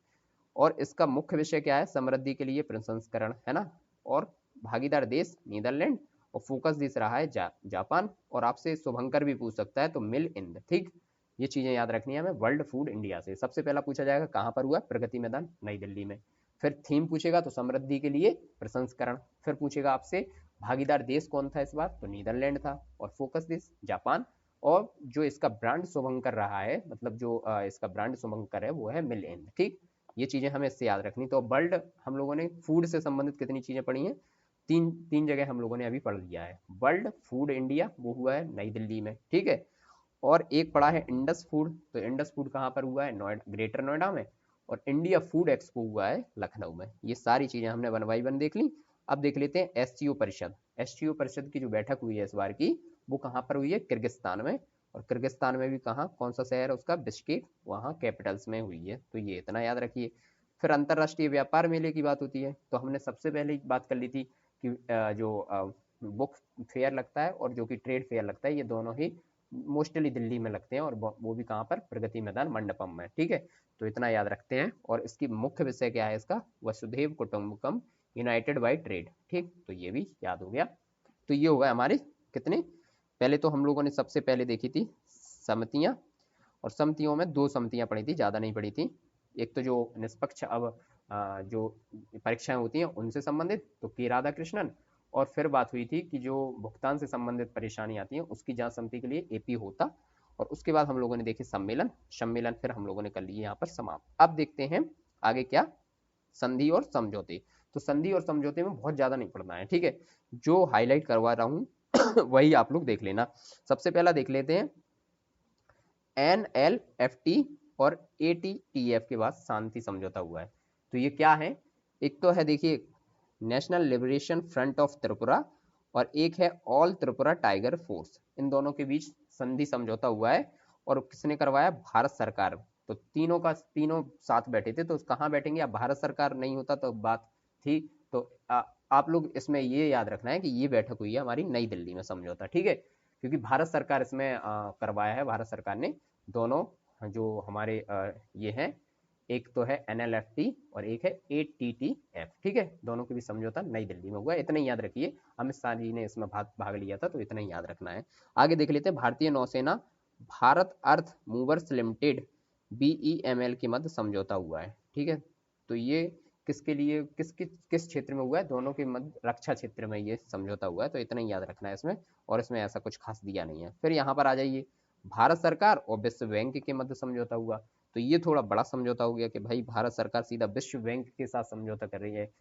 और इसका मुख्य विषय क्या है? समृद्धि के लिए प्रसंस्करण, है ना। और भागीदार देश नीदरलैंड, और फोकस देश रहा है जापान। और आपसे शुभंकर भी पूछ सकता है, तो मिल इन। ठीक, ये चीजें याद रखनी है हमें वर्ल्ड फूड इंडिया से। सबसे पहला पूछा जाएगा कहाँ पर हुआ? प्रगति मैदान नई दिल्ली में। फिर थीम पूछेगा तो समृद्धि के लिए प्रसंस्करण। फिर पूछेगा आपसे भागीदार देश कौन था इस बार? तो नीदरलैंड था। और फोकस देश जापान। और जो इसका ब्रांड शुभंकर रहा है, मतलब जो इसका ब्रांड शुभंकर है वो है मिल इन। ठीक, ये चीजें हमें इससे याद रखनी। तो वर्ल्ड हम लोगों ने फूड से संबंधित कितनी चीजें पढ़ी हैं? तीन तीन जगह हम लोगों ने अभी पढ़ लिया है। वर्ल्ड फूड इंडिया वो हुआ है नई दिल्ली में। ठीक है, और एक पढ़ा है इंडस फूड। तो इंडस फूड कहाँ पर हुआ है? नोएडा, ग्रेटर नोएडा में। और इंडिया फूड एक्सपो हुआ है लखनऊ में। ये सारी चीजें हमने वन बाई वन देख ली। अब देख लेते हैं एससीओ परिषद। एससीओ परिषद की जो बैठक हुई है इस बार की, वो कहाँ पर हुई है? किर्गिस्तान में। और किर्गिस्तान में भी कहाँ, कौन सा शहर है उसका? बिश्केक, वहाँ कैपिटल्स में हुई है। तो ये इतना याद रखिए। फिर अंतर्राष्ट्रीय व्यापार मेले की बात होती है, तो हमने सबसे पहले बात कर ली थी कि जो बुक फेयर लगता है और जो कि ट्रेड फेयर लगता है, ये दोनों ही मोस्टली दिल्ली में लगते हैं, और वो भी कहाँ पर, प्रगति मैदान मंडपम में। ठीक है, तो इतना याद रखते हैं। और इसकी मुख्य विषय क्या है इसका, वसुधैव कुटुंबकम यूनाइटेड बाय ट्रेड। ठीक, तो ये भी याद हो गया। तो ये होगा हमारी कितनी, पहले तो हम लोगों ने सबसे पहले देखी थी समितियां, और समितियों में 2 समितियां पढ़ी थी, ज़्यादा नहीं पढ़ी थी। एक तो जो निष्पक्ष अब जो परीक्षाएं होती हैं उनसे संबंधित, तो के राधा कृष्णन, और फिर बात हुई थी कि जो भुगतान से संबंधित परेशानी आती है उसकी जांच समिति के लिए एपी होता, और उसके बाद हम लोगों ने देखे सम्मेलन, फिर हम लोगों ने कर लिए यहाँ पर समाप्त। अब देखते हैं आगे क्या, संधि और समझौते। तो संधि और समझौते में बहुत ज्यादा नहीं पढ़ना है, ठीक है, जो हाईलाइट करवा रहा हूं वही आप लोग देख लेना। सबसे पहला देख लेते हैं NLFT और ATTF के बाद शांति समझौता हुआ है। तो ये क्या है, एक तो है देखिए national liberation front of Tripura, और एक है ऑल त्रिपुरा टाइगर फोर्स। इन दोनों के बीच संधि समझौता हुआ है, और किसने करवाया, भारत सरकार। तो तीनों साथ बैठे थे, तो कहाँ बैठेंगे, अब भारत सरकार नहीं होता तो बात थी। तो आप लोग इसमें ये याद रखना है कि ये बैठक हुई है हमारी नई दिल्ली में समझौता, ठीक है, क्योंकि भारत सरकार इसमें करवाया है, भारत सरकार ने दोनों जो हमारे ये हैं, एक तो है NLFT और एक है ATTF, ठीक है, दोनों के भी समझौता नई दिल्ली में हुआ है। इतना ही याद रखिए, अमित शाह जी ने इसमें भाग लिया था, तो इतना ही याद रखना है। आगे देख लेते हैं, भारतीय नौसेना भारत अर्थ मूवर्स लिमिटेड BEML के मध्य समझौता हुआ है, ठीक है। तो ये किसके लिए, किस क्षेत्र में हुआ है, दोनों के मध्य रक्षा क्षेत्र में ये समझौता हुआ है, तो इतना ही याद रखना है इसमें, और इसमें ऐसा कुछ खास दिया नहीं है। फिर यहाँ पर आ जाइए, भारत सरकार और विश्व बैंक के मध्य समझौता हुआ। तो ये थोड़ा बड़ा समझौता हो गया कि भाई भारत सरकार सीधा विश्व बैंक के साथ समझौता कर रही है।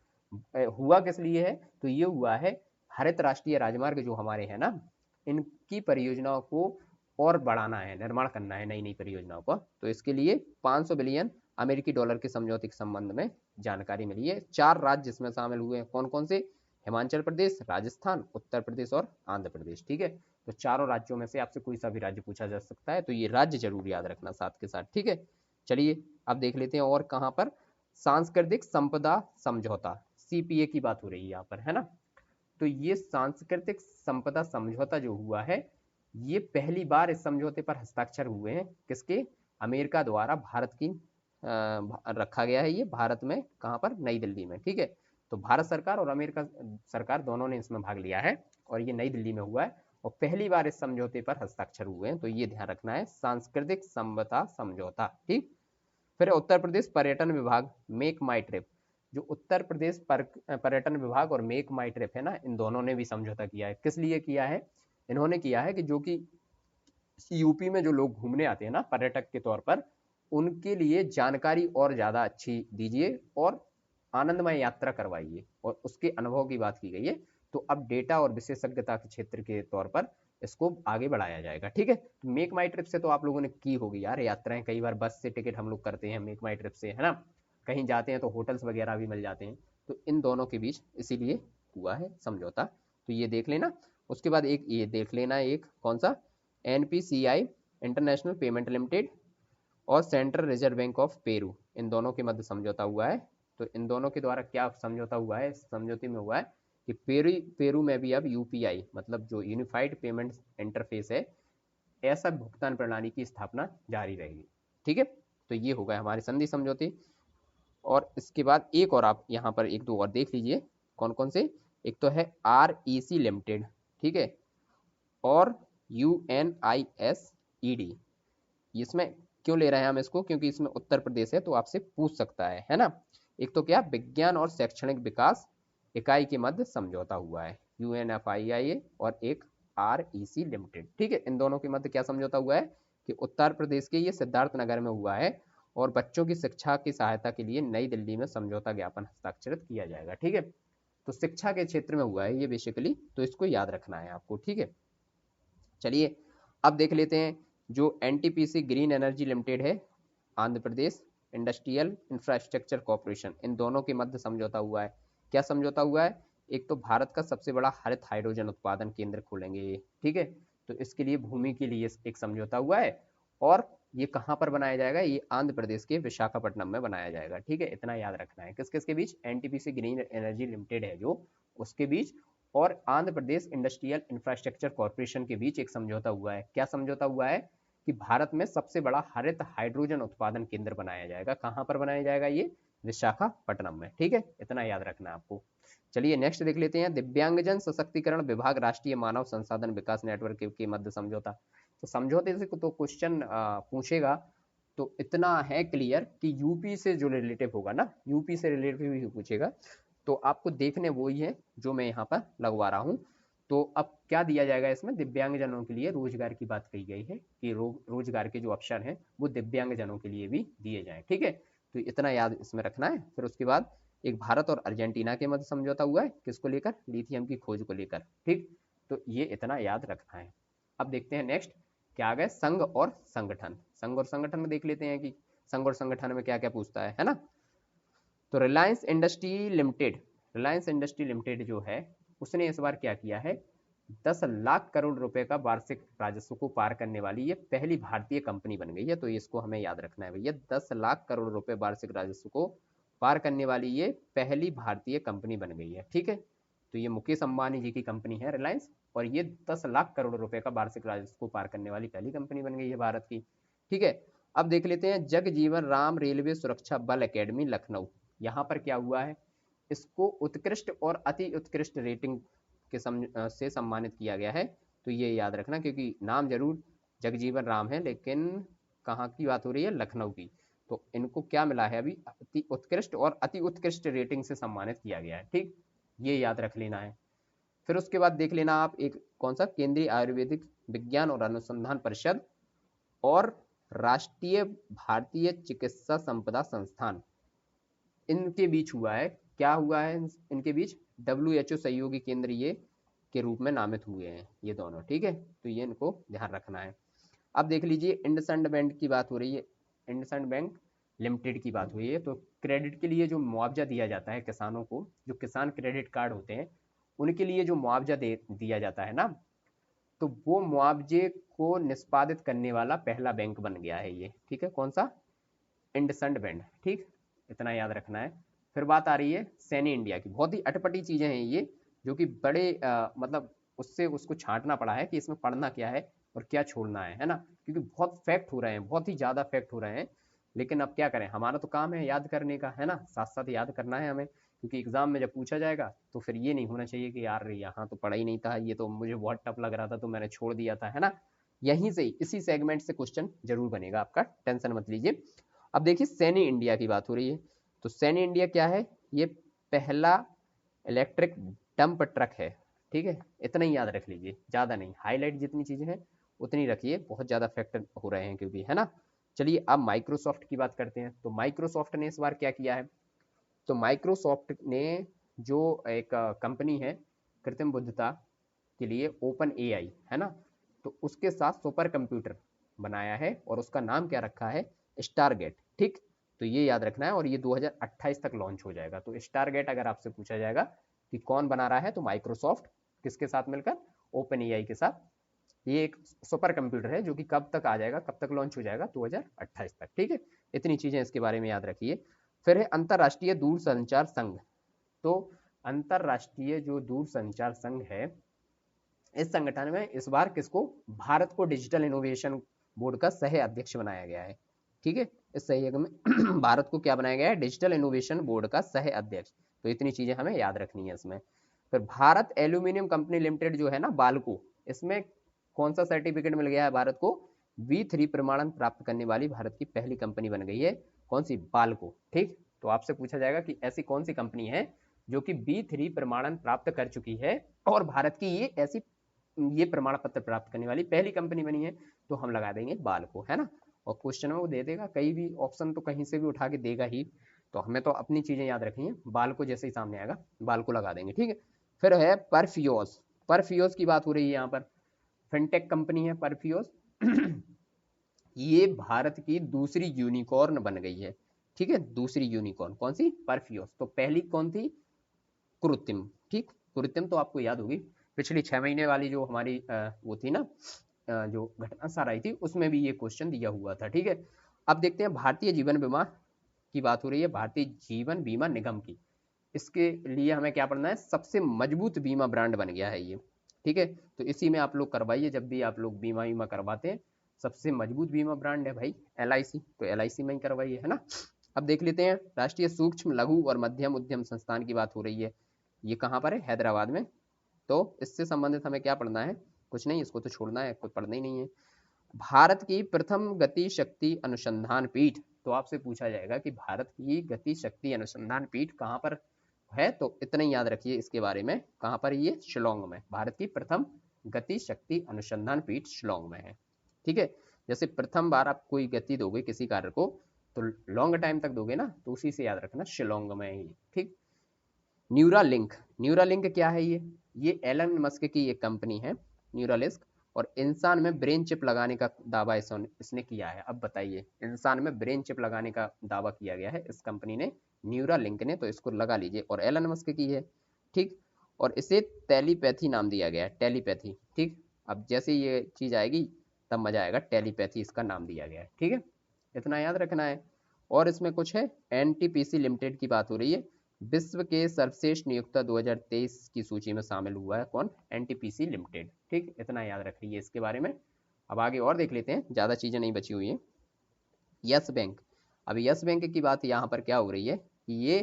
हुआ किस लिए है, तो ये हुआ है हरित राष्ट्रीय राजमार्ग जो हमारे हैं ना, इनकी परियोजनाओं को और बढ़ाना है, निर्माण करना है नई नई परियोजनाओं को। तो इसके लिए 500 बिलियन अमेरिकी डॉलर के समझौते के संबंध में जानकारी मिली है। 4 राज्य इसमें शामिल हुए हैं, कौन कौन से, हिमाचल प्रदेश, राजस्थान, उत्तर प्रदेश और आंध्र प्रदेश, ठीक है। तो चारों राज्यों में से आपसे कोई सा भी राज्य पूछा जा सकता है, तो ये राज्य जरूर याद रखना साथ के साथ, ठीक है। चलिए अब देख लेते हैं और कहां पर, सांस्कृतिक संपदा समझौता, CPA की बात हो रही है यहाँ पर, है ना। तो ये सांस्कृतिक संपदा समझौता जो हुआ है, ये पहली बार इस समझौते पर हस्ताक्षर हुए हैं, किसके, अमेरिका द्वारा भारत की रखा गया है ये भारत में, कहां पर, नई दिल्ली में, ठीक है। तो भारत सरकार और अमेरिका सरकार दोनों ने इसमें भाग लिया है, और ये नई दिल्ली में हुआ है, और पहली बार इस समझौते पर हस्ताक्षर हुए हैं, तो ये ध्यान रखना है, सांस्कृतिक संपदा समझौता, ठीक। फिर उत्तर प्रदेश पर्यटन विभाग, मेक माई ट्रिप, जो उत्तर प्रदेश पर्यटन विभाग और मेक माई ट्रिप है ना, इन दोनों ने भी समझौता किया है। किस लिए किया है, इन्होंने किया है कि जो कि यूपी में जो लोग घूमने आते हैं ना पर्यटक के तौर पर, उनके लिए जानकारी और ज़्यादा अच्छी दीजिए और आनंदमय यात्रा करवाइए, और उसके अनुभव की बात की गई है। तो अब डेटा और विशेषज्ञता के क्षेत्र के तौर पर इसको आगे बढ़ाया जाएगा, ठीक है। तो मेक माई ट्रिप से तो आप लोगों ने की होगी यार यात्राएं, कई बार बस से टिकट हम लोग करते हैं मेक माई ट्रिप से, है ना, कहीं जाते हैं तो होटल्स वगैरह भी मिल जाते हैं। तो इन दोनों के बीच इसीलिए हुआ है समझौता, तो ये देख लेना। उसके बाद एक ये देख लेना, एक कौन सा, NPCI इंटरनेशनल पेमेंट लिमिटेड और central reserve bank of Peru, इन दोनों के मध्य समझौता हुआ है। तो इन दोनों के द्वारा क्या समझौता हुआ है, समझौते में हुआ है कि पेरू में भी अब UPI मतलब जो यूनिफाइड पेमेंट इंटरफेस है, ऐसा भुगतान प्रणाली की स्थापना जारी रहेगी, ठीक है। तो ये होगा हमारे संधि समझौते। और इसके बाद एक और आप यहाँ पर एक दो और देख लीजिए, कौन कौन से, एक तो है REC लिमिटेड, ठीक है, और UNISED। इसमें क्यों ले रहे हैं हम इसको, क्योंकि इसमें उत्तर प्रदेश है, तो आपसे पूछ सकता है ना। एक तो क्या, विज्ञान और शैक्षणिक विकास इकाई के मध्य समझौता हुआ है, UNFIIA, और एक REC लिमिटेड, ठीक है। इन दोनों के मध्य क्या समझौता हुआ है कि उत्तर प्रदेश के ये सिद्धार्थ नगर में हुआ है, और बच्चों की शिक्षा की सहायता के लिए नई दिल्ली में समझौता ज्ञापन हस्ताक्षरित किया जाएगा, ठीक है। तो शिक्षा के क्षेत्र में हुआ है ये बेसिकली, तो इसको याद रखना है आपको, ठीक है। चलिए अब देख लेते हैं जो NTPC ग्रीन एनर्जी लिमिटेड है, Andhra Pradesh industrial infrastructure corporation, इन दोनों के मध्य समझौता हुआ है। क्या समझौता हुआ है, एक तो भारत का सबसे बड़ा हरित हाइड्रोजन उत्पादन केंद्र खोलेंगे, ठीक है। तो इसके लिए भूमि के लिए एक समझौता हुआ है, और ये कहाँ पर बनाया जाएगा, ये आंध्र प्रदेश के विशाखापट्टनम में बनाया जाएगा, ठीक है। इतना याद रखना है, किस किस के बीच, NTPC ग्रीन एनर्जी लिमिटेड है जो, उसके बीच, और Andhra Pradesh industrial infrastructure corporation के बीच एक समझौता हुआ है। क्या समझौता हुआ है कि भारत में सबसे बड़ा हरित हाइड्रोजन उत्पादन केंद्र बनाया जाएगा। कहां पर बनाया जाएगा? ये विशाखापट्टनम में। ठीक है, इतना याद रखना है आपको। चलिए नेक्स्ट देख लेते हैं। दिव्यांगजन सशक्तिकरण विभाग राष्ट्रीय मानव संसाधन विकास नेटवर्क के मध्य समझौता। तो समझौते से तो क्वेश्चन पूछेगा, तो इतना है क्लियर कि यूपी से जो रिलेटिव होगा ना, यूपी से रिलेटिव ही पूछेगा। तो आपको देखने वही है जो मैं यहाँ पर लगवा रहा हूँ। तो अब क्या दिया जाएगा इसमें? दिव्यांगजनों के लिए रोजगार की बात कही गई है कि रोजगार के जो अवसर हैं वो दिव्यांगजनों के लिए भी दिए जाएं। ठीक है, तो इतना याद इसमें रखना है। फिर उसके बाद एक भारत और अर्जेंटीना के मध्य समझौता हुआ है, किसको लेकर? लिथियम की खोज को लेकर। ठीक, तो ये इतना याद रखना है। अब देखते हैं नेक्स्ट क्या आ गया, संघ और संगठन। संघ और संगठन में देख लेते हैं कि संघ और संगठन में क्या क्या पूछता है ना। तो Reliance industry limited, Reliance industry limited जो है उसने इस बार क्या किया है, 10 लाख करोड़ रुपए का वार्षिक राजस्व को पार करने वाली ये पहली भारतीय कंपनी बन गई है। तो इसको हमें याद रखना है भैया, 10 लाख करोड़ रुपए वार्षिक राजस्व को पार करने वाली ये पहली भारतीय कंपनी बन गई है। ठीक है, तो ये मुकेश अंबानी जी की कंपनी है रिलायंस, और ये 10 लाख करोड़ रुपए का वार्षिक राजस्व को पार करने वाली पहली कंपनी बन गई है भारत की। ठीक है, अब देख लेते हैं जगजीवन राम रेलवे सुरक्षा बल एकेडमी लखनऊ। यहाँ पर क्या हुआ है, इसको उत्कृष्ट और अति उत्कृष्ट रेटिंग के से सम्मानित किया गया है। तो ये याद रखना, क्योंकि नाम जरूर जगजीवन राम है लेकिन कहाँ की बात हो रही है? लखनऊ की। तो इनको क्या मिला है अभी? अति उत्कृष्ट और अति उत्कृष्ट रेटिंग से सम्मानित किया गया है। ठीक, ये याद रख लेना है। फिर उसके बाद देख लेना आप एक कौन सा, केंद्रीय आयुर्वेदिक विज्ञान और अनुसंधान परिषद और राष्ट्रीय भारतीय चिकित्सा संपदा संस्थान, इनके बीच हुआ है। क्या हुआ है इनके बीच? WHO सहयोगी केंद्र ये के रूप में नामित हुए हैं ये दोनों। ठीक है, तो ये इनको ध्यान रखना है। अब देख लीजिए इंडसइंड बैंक की बात हो रही है, इंडसइंड बैंक लिमिटेड की बात हुई है। तो क्रेडिट के लिए जो मुआवजा दिया जाता है किसानों को, जो किसान क्रेडिट कार्ड होते हैं उनके लिए जो मुआवजा दिया जाता है ना, तो वो मुआवजे को निष्पादित करने वाला पहला बैंक बन गया है ये। ठीक है, कौन सा? इंडसइंड बैंक। ठीक, इतना याद रखना है। फिर बात आ रही है सैनी इंडिया की। बहुत ही अटपटी चीजें हैं ये, जो कि बड़े मतलब उससे उसको छांटना पड़ा है कि इसमें पढ़ना क्या है और क्या छोड़ना है ना, क्योंकि बहुत फैक्ट हो रहे हैं, बहुत ही ज्यादा फैक्ट हो रहे हैं। लेकिन अब क्या करें, हमारा तो काम है याद करने का, है ना, साथ साथ याद करना है हमें, क्योंकि एग्जाम में जब पूछा जाएगा तो फिर ये नहीं होना चाहिए कि यार यहाँ तो पढ़ा ही नहीं था, ये तो मुझे बहुत टफ लग रहा था तो मैंने छोड़ दिया था, है ना। यहीं से इसी सेगमेंट से क्वेश्चन जरूर बनेगा आपका, टेंशन मत लीजिए। अब देखिए सैनी इंडिया की बात हो रही है। तो सैनी इंडिया क्या है? ये पहला इलेक्ट्रिक डंप ट्रक है। ठीक है, इतना ही याद रख लीजिए, ज्यादा नहीं, हाईलाइट जितनी चीजें हैं उतनी रखिए, बहुत ज्यादा फैक्टर हो रहे हैं क्योंकि, है ना। चलिए अब माइक्रोसॉफ्ट की बात करते हैं। तो माइक्रोसॉफ्ट ने इस बार क्या किया है? तो माइक्रोसॉफ्ट ने जो एक कंपनी है कृत्रिम बुद्धिता के लिए, ओपन एआई, है ना, तो उसके साथ सुपर कंप्यूटर बनाया है और उसका नाम क्या रखा है? स्टारगेट। ठीक, तो ये याद रखना है, और ये 2028 तक लॉन्च हो जाएगा। तो स्टारगेट अगर आपसे पूछा जाएगा कि कौन बना रहा है, तो माइक्रोसॉफ्ट किसके साथ मिलकर? ओपन एआई के साथ। ये एक सुपर कंप्यूटर है जो कि कब तक आ जाएगा, कब तक लॉन्च हो जाएगा? 2028 तक। ठीक है, इतनी चीजें इसके बारे में याद रखिए। फिर है अंतरराष्ट्रीय दूरसंचार संघ। तो अंतरराष्ट्रीय जो दूरसंचार संघ है, इस संगठन में इस बार किसको? भारत को डिजिटल इनोवेशन बोर्ड का सह अध्यक्ष बनाया गया है। ठीक है, इस सहयोग में भारत को क्या बनाया गया है? डिजिटल इनोवेशन बोर्ड का सह अध्यक्ष। तो इतनी चीजें हमें याद रखनी है इसमें। फिर भारत एल्यूमिनियम कंपनी लिमिटेड जो है ना, बाल्को, इसमें कौन सा सर्टिफिकेट मिल गया है भारत को? B3 प्रमाणन प्राप्त करने वाली भारत की पहली कंपनी बन गई है। कौन सी? बाल्को। ठीक, तो आपसे पूछा जाएगा कि ऐसी कौन सी कंपनी है जो कि B3 प्रमाणन प्राप्त कर चुकी है और भारत की ये प्रमाण पत्र प्राप्त करने वाली पहली कंपनी बनी है, तो हम लगा देंगे बाल्को, है ना। और क्वेश्चन में वो दे देगा, कहीं भी ऑप्शन तो कहीं से भी उठा के देगा ही, तो हमें तो अपनी चीजें याद रखनी है। बाल्को जैसे ही सामने आएगा बाल्को लगा देंगे। ठीक है, फिर है परफ्यूज। परफ्यूज की बात हो रही है यहाँ पर, फिनटेक कंपनी है परफ्यूज। ये भारत की दूसरी यूनिकॉर्न बन गई है। ठीक है, दूसरी यूनिकॉर्न कौन सी? परफ्यूज। तो पहली कौन थी? कृत्रिम। ठीक, कृत्रिम तो आपको याद होगी, पिछली 6 महीने वाली जो हमारी वो थी ना, जो घटना सार आई थी, उसमें भी ये क्वेश्चन दिया हुआ था। ठीक है, अब देखते हैं भारतीय जीवन बीमा की बात हो रही है, भारतीय जीवन बीमा निगम की। इसके लिए हमें क्या पढ़ना है, सबसे मजबूत बीमा ब्रांड बन गया है ये, ठीक है। तो इसी में आप लोग करवाइए, जब भी आप लोग बीमा बीमा करवाते हैं, सबसे मजबूत बीमा ब्रांड है भाई LIC, तो LIC में ही करवाइए, है ना। अब देख लेते हैं, राष्ट्रीय सूक्ष्म लघु और मध्यम उद्यम संस्थान की बात हो रही है, ये कहाँ पर है, हैदराबाद में। तो इससे संबंधित हमें क्या पढ़ना है, कुछ नहीं, इसको तो छोड़ना है, कुछ पढ़ना ही नहीं है। भारत की प्रथम गति शक्ति अनुसंधान पीठ, तो आपसे पूछा जाएगा कि भारत की गति शक्ति अनुसंधान पीठ कहाँ पर है, तो इतना ही याद रखिए इसके बारे में, कहाँ पर ये, शिलोंग में। भारत की प्रथम गति शक्ति अनुसंधान पीठ शिलोंग में है, ठीक है। जैसे प्रथम बार आप कोई गति दोगे किसी कार्य को, तो लॉन्ग टाइम तक दोगे ना, तो उसी से याद रखना, शिलोंग में ही, ठीक। न्यूरालिंक, न्यूरालिंक क्या है ये एलन मस्क की एक कंपनी है न्यूरालिंक, और इंसान में ब्रेन चिप लगाने का दावा इसने किया है। अब बताइए, इंसान में ब्रेन चिप लगाने का दावा किया गया है इस कंपनी ने, न्यूरालिंक ने, तो इसको लगा लीजिए, और एलन मस्क की है, ठीक। और इसे टेलीपैथी नाम दिया गया है, टेलीपैथी, ठीक। अब जैसे ये चीज आएगी तब मजा आएगा, टेलीपैथी इसका नाम दिया गया है, ठीक है, इतना याद रखना है। और इसमें कुछ है, NTPC लिमिटेड की बात हो रही है, विश्व के सर्वश्रेष्ठ नियोक्ता 2023 की सूची में शामिल हुआ है कौन, NTPC लिमिटेड, ठीक, इतना याद रखिए इसके बारे में। अब आगे और देख लेते हैं, ज़्यादा चीज़ें नहीं बची हुई हैं। यस बैंक, अब यस बैंक की बात यहाँ पर क्या हो रही है, ये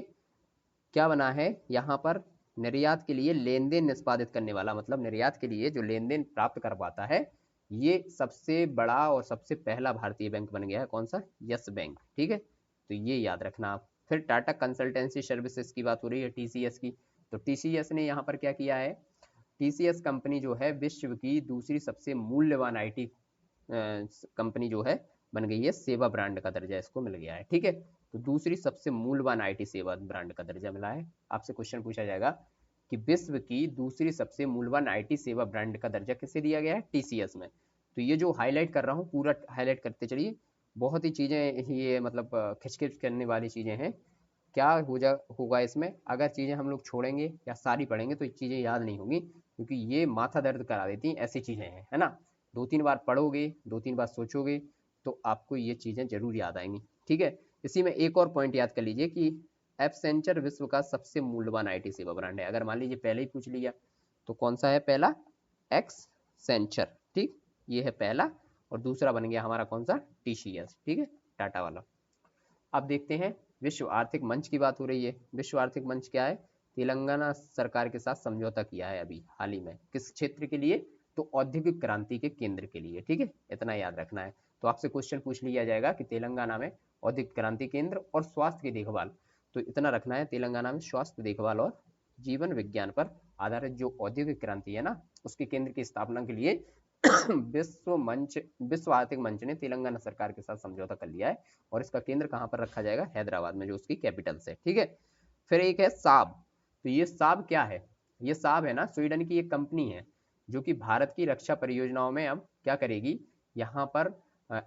क्या बना है, यहाँ पर निर्यात के लिए लेन देन निष्पादित करने वाला, मतलब निर्यात के लिए जो लेन देन प्राप्त कर पाता है, ये सबसे बड़ा और सबसे पहला भारतीय बैंक बन गया है, कौन सा, यस बैंक, ठीक है। तो ये याद रखना आप। फिर टाटा कंसल्टेंसी सर्विसेज की बात हो रही है, TCS की, तो TCS ने यहाँ पर क्या किया है, TCS कंपनी जो है विश्व की दूसरी सबसे मूल्यवान IT कंपनी जो है बन गई है, सेवा ब्रांड का दर्जा इसको मिल गया है, ठीक है। तो दूसरी सबसे मूल्यवान IT सेवा ब्रांड का दर्जा मिला है। आपसे क्वेश्चन पूछा जाएगा कि विश्व की दूसरी सबसे मूल्यवान IT सेवा ब्रांड का दर्जा किसे दिया गया है, TCS में। तो ये जो हाईलाइट कर रहा हूँ पूरा हाईलाइट करते चलिए, बहुत ही चीज़ें ये मतलब खिचखिच करने वाली चीज़ें हैं। क्या होगा इसमें, अगर चीज़ें हम लोग छोड़ेंगे या सारी पढ़ेंगे तो ये चीज़ें याद नहीं होंगी, क्योंकि ये माथा दर्द करा देती हैं, ऐसी चीज़ें हैं, है ना। 2-3 बार पढ़ोगे, 2-3 बार सोचोगे, तो आपको ये चीज़ें जरूर याद आएंगी, ठीक है। इसी में एक और पॉइंट याद कर लीजिए कि एपसेंचर विश्व का सबसे मूल्यवान IT सेवा ब्रांड है। अगर मान लीजिए पहले ही पूछ लिया तो कौन सा है, पहला एक्सेंचर, ठीक, ये है पहला, और दूसरा बन गया हमारा कौन सा, TCS, ठीक है, टाटा वाला। अब देखते हैं, विश्व आर्थिक मंच की बात हो रही है। विश्व आर्थिक मंच क्या है, तेलंगाना सरकार के साथ समझौता किया है अभी हाल ही में, किस क्षेत्र के लिए, तो औद्योगिक क्रांति के केंद्र के लिए, ठीक है, इतना याद रखना है। तो आपसे क्वेश्चन पूछ लिया जाएगा कि तेलंगाना में औद्योगिक क्रांति केंद्र और स्वास्थ्य की देखभाल, तो इतना रखना है, तेलंगाना में स्वास्थ्य देखभाल और जीवन विज्ञान पर आधारित जो औद्योगिक क्रांति है ना, उसके केंद्र की स्थापना के लिए विश्व आर्थिक मंच ने तेलंगाना सरकार के साथ समझौता कर लिया है, और इसका केंद्र कहाँ पर रखा जाएगा, हैदराबाद में, जो उसकी कैपिटल से, ठीक है। फिर एक है साब, तो ये साब क्या है, ये साब है ना, स्वीडन की एक कंपनी है जो कि भारत की रक्षा परियोजनाओं में अब क्या करेगी, यहाँ पर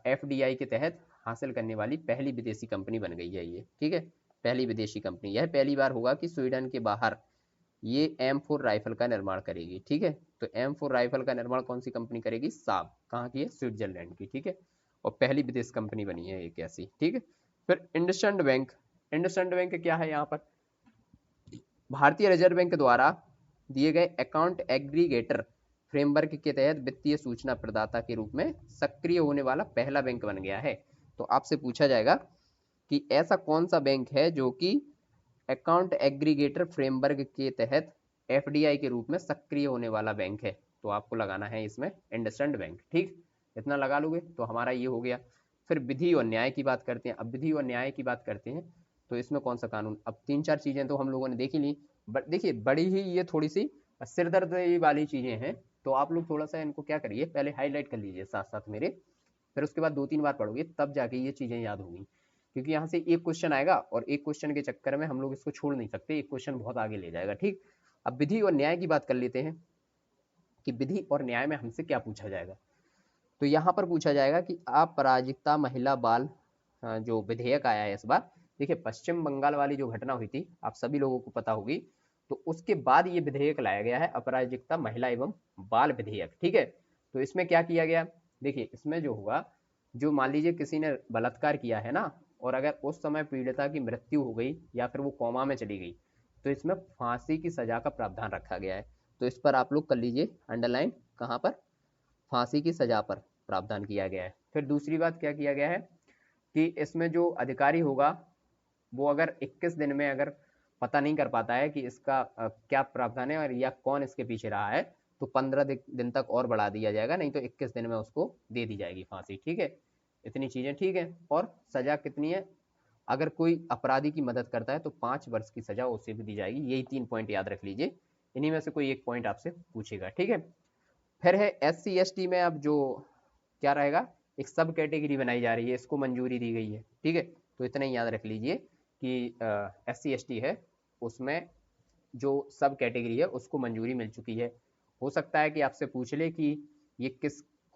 FDI के तहत हासिल करने वाली पहली विदेशी कंपनी बन गई है ये, ठीक है, पहली विदेशी कंपनी। यह पहली बार होगा कि स्वीडन के बाहर ये M4 राइफल का निर्माण करेगी, ठीक है। तो M4 राइफल का निर्माण कौन सी कंपनी करेगी, साब, कहाँ की है, स्विट्जरलैंड की, ठीक है, और पहली विदेश कंपनी बनी है एक ऐसी, ठीक है। फिर इंडसइंड बैंक, इंडसइंड बैंक क्या है, यहाँ पर भारतीय रिजर्व बैंक द्वारा दिए गए अकाउंट एग्रीगेटर फ्रेमवर्क के तहत वित्तीय सूचना प्रदाता के रूप में सक्रिय होने वाला पहला बैंक बन गया है। तो आपसे पूछा जाएगा कि ऐसा कौन सा बैंक है जो कि अकाउंट एग्रीगेटर फ्रेमवर्क के तहत FDI के रूप में सक्रिय होने वाला बैंक है, तो आपको लगाना है इसमें इंडसइंड बैंक, ठीक, इतना लगा लोगे तो हमारा ये हो गया। फिर विधि और न्याय की बात करते हैं। अब विधि और न्याय की बात करते हैं तो इसमें कौन सा कानून, अब 3-4 चीजें तो हम लोगों ने देखी ली, बट देखिए बड़ी ही ये थोड़ी सी सिरदर्द वाली चीजें हैं, तो आप लोग थोड़ा सा इनको क्या करिए, पहले हाईलाइट कर लीजिए साथ साथ मेरे, फिर उसके बाद 2-3 बार पढ़ोगे तब जाके ये चीजें याद होंगी, क्योंकि यहाँ से एक क्वेश्चन आएगा और एक क्वेश्चन के चक्कर में हम लोग इसको छोड़ नहीं सकते, एक क्वेश्चन बहुत आगे ले जाएगा, ठीक। अब विधि और न्याय की बात कर लेते हैं कि विधि और न्याय में हमसे क्या पूछा जाएगा, तो यहाँ पर पूछा जाएगा कि अपराजिकता महिला बाल जो विधेयक आया है इस बार, देखिए पश्चिम बंगाल वाली जो घटना हुई थी आप सभी लोगों को पता होगी, तो उसके बाद ये विधेयक लाया गया है, अपराजिकता महिला एवं बाल विधेयक, ठीक है। तो इसमें क्या किया गया, देखिए इसमें जो हुआ, जो मान लीजिए किसी ने बलात्कार किया है ना, और अगर उस समय पीड़िता की मृत्यु हो गई या फिर वो कोमा में चली गई, तो इसमें फांसी की सजा का प्रावधान रखा गया है। तो इस पर आप लोग कर लीजिए अंडरलाइन, कहाँ पर, फांसी की सजा पर प्रावधान किया गया है। फिर दूसरी बात क्या किया गया है कि इसमें जो अधिकारी होगा वो अगर 21 दिन में अगर पता नहीं कर पाता है कि इसका क्या प्रावधान है और या कौन इसके पीछे रहा है, तो 15 दिन तक और बढ़ा दिया जाएगा, नहीं तो 21 दिन में उसको दे दी जाएगी फांसी। ठीक है, इतनी चीजें ठीक है। और सजा कितनी है, अगर कोई अपराधी की मदद करता है तो 5 वर्ष की सजा उसे भी दी जाएगी। यही 3 पॉइंट याद रख लीजिए, इन्हीं में से कोई एक पॉइंट आपसे पूछेगा। ठीक है, फिर है SC ST में अब जो क्या रहेगा, एक सब कैटेगरी बनाई जा रही है, इसको मंजूरी दी गई है। ठीक है, तो इतना ही याद रख लीजिए कि SC ST है, उसमें जो सब कैटेगरी है उसको मंजूरी मिल चुकी है। हो सकता है कि आपसे पूछ ले कि ये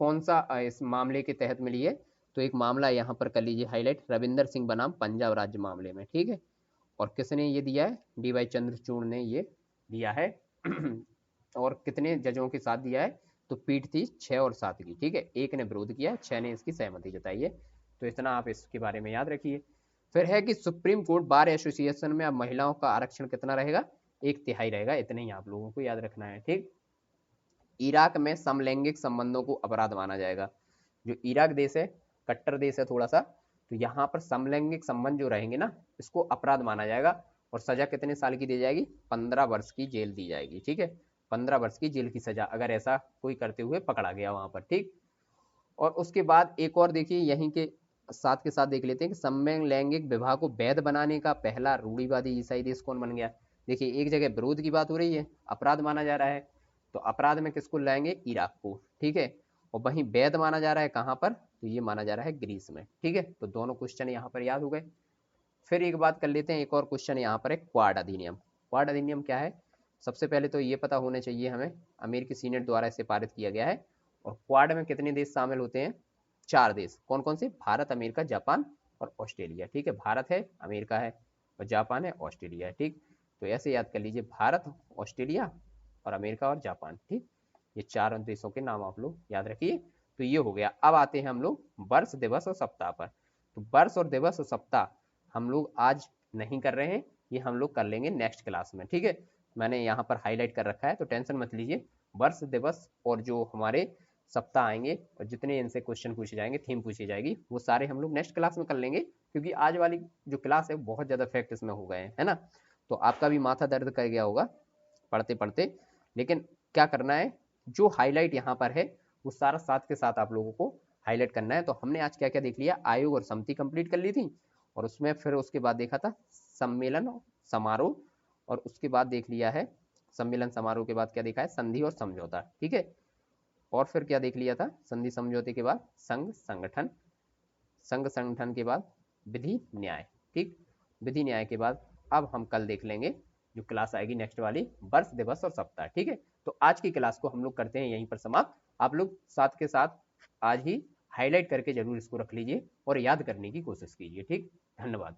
कौन सा इस मामले के तहत मिली है, तो एक मामला यहाँ पर कर लीजिए हाईलाइट, रविंदर सिंह बनाम पंजाब राज्य मामले में। ठीक है, और किसने ये दिया है, DY चंद्रचूड़ ने ये दिया है और कितने जजों के साथ दिया है, तो पीठ थी 6 और 7 की। ठीक है, एक ने विरोध किया, 6 ने इसकी सहमति जताई है। तो इतना आप इसके बारे में याद रखिए। फिर है कि सुप्रीम कोर्ट बार एसोसिएशन में अब महिलाओं का आरक्षण कितना रहेगा, 1/3 रहेगा। इतने ही आप लोगों को याद रखना है। ठीक, इराक में समलैंगिक संबंधों को अपराध माना जाएगा। जो इराक देश है, कट्टर देश है थोड़ा सा, तो यहाँ पर समलैंगिक संबंध जो रहेंगे ना, इसको अपराध माना जाएगा और सजा कितने साल की दी जाएगी, 15 वर्ष की जेल दी जाएगी। ठीक है, 15 वर्ष की जेल की सजा अगर ऐसा कोई करते हुए पकड़ा गया वहां पर। ठीक, और उसके बाद एक और देखिए यहीं के साथ के साथ देख लेते हैं कि समलैंगिक विवाह को वैध बनाने का पहला रूढ़िवादी ईसाई देश कौन बन गया। देखिए एक जगह विरोध की बात हो रही है, अपराध माना जा रहा है, तो अपराध में किसको लाएंगे, इराक को। ठीक है, और वहीं वैध माना जा रहा है कहाँ पर, तो ये माना जा रहा है ग्रीस में। ठीक है, तो दोनों क्वेश्चन यहाँ पर याद हो गए। फिर एक बात कर लेते हैं, एक और क्वेश्चन यहाँ पर है क्वाड अधिनियम। क्वाड अधिनियम क्या है, सबसे पहले तो ये पता होना चाहिए हमें, अमेरिकी सीनेट द्वारा इसे पारित किया गया है। और क्वाड में कितने देश शामिल होते हैं, 4 देश। कौन कौन से, भारत, अमेरिका, जापान और ऑस्ट्रेलिया। ठीक है, भारत है, अमेरिका है और जापान है, ऑस्ट्रेलिया है। ठीक, तो ऐसे याद कर लीजिए, भारत, ऑस्ट्रेलिया और अमेरिका और जापान। ठीक, ये 4 देशों के नाम आप लोग याद रखिए। तो ये हो गया। अब आते हैं हम लोग वर्ष, दिवस और सप्ताह पर। तो वर्ष और दिवस और सप्ताह हम लोग आज नहीं कर रहे हैं, ये हम लोग कर लेंगे नेक्स्ट क्लास में। ठीक है, मैंने यहाँ पर हाईलाइट कर रखा है, तो टेंशन मत लीजिए। वर्ष, दिवस और जो हमारे सप्ताह आएंगे और जितने इनसे क्वेश्चन पूछे जाएंगे, थीम पूछी जाएगी, वो सारे हम लोग नेक्स्ट क्लास में कर लेंगे, क्योंकि आज वाली जो क्लास है बहुत ज़्यादा फैक्ट इसमें हो गए हैं, है ना। तो आपका भी माथा दर्द कर गया होगा पढ़ते पढ़ते, लेकिन क्या करना है, जो हाईलाइट यहाँ पर है वो सारा साथ के साथ आप लोगों को हाईलाइट करना है। तो हमने आज क्या क्या देख लिया, आयोग और समिति कंप्लीट कर ली थी, और उसमें फिर उसके बाद देखा था सम्मेलन समारोह, और उसके बाद देख लिया है सम्मेलन समारोह के बाद क्या देखा है, संधि और समझौता। ठीक है, और फिर क्या देख लिया था, संधि समझौते के बाद संघ संगठन, संघ संगठन के बाद विधि न्याय। ठीक, विधि न्याय के बाद अब हम कल देख लेंगे जो क्लास आएगी नेक्स्ट वाली, वर्ष, दिवस और सप्ताह। ठीक है, तो आज की क्लास को हम लोग करते हैं यहीं पर समाप्त। आप लोग साथ के साथ आज ही हाईलाइट करके जरूर इसको रख लीजिए और याद करने की कोशिश कीजिए। ठीक, धन्यवाद।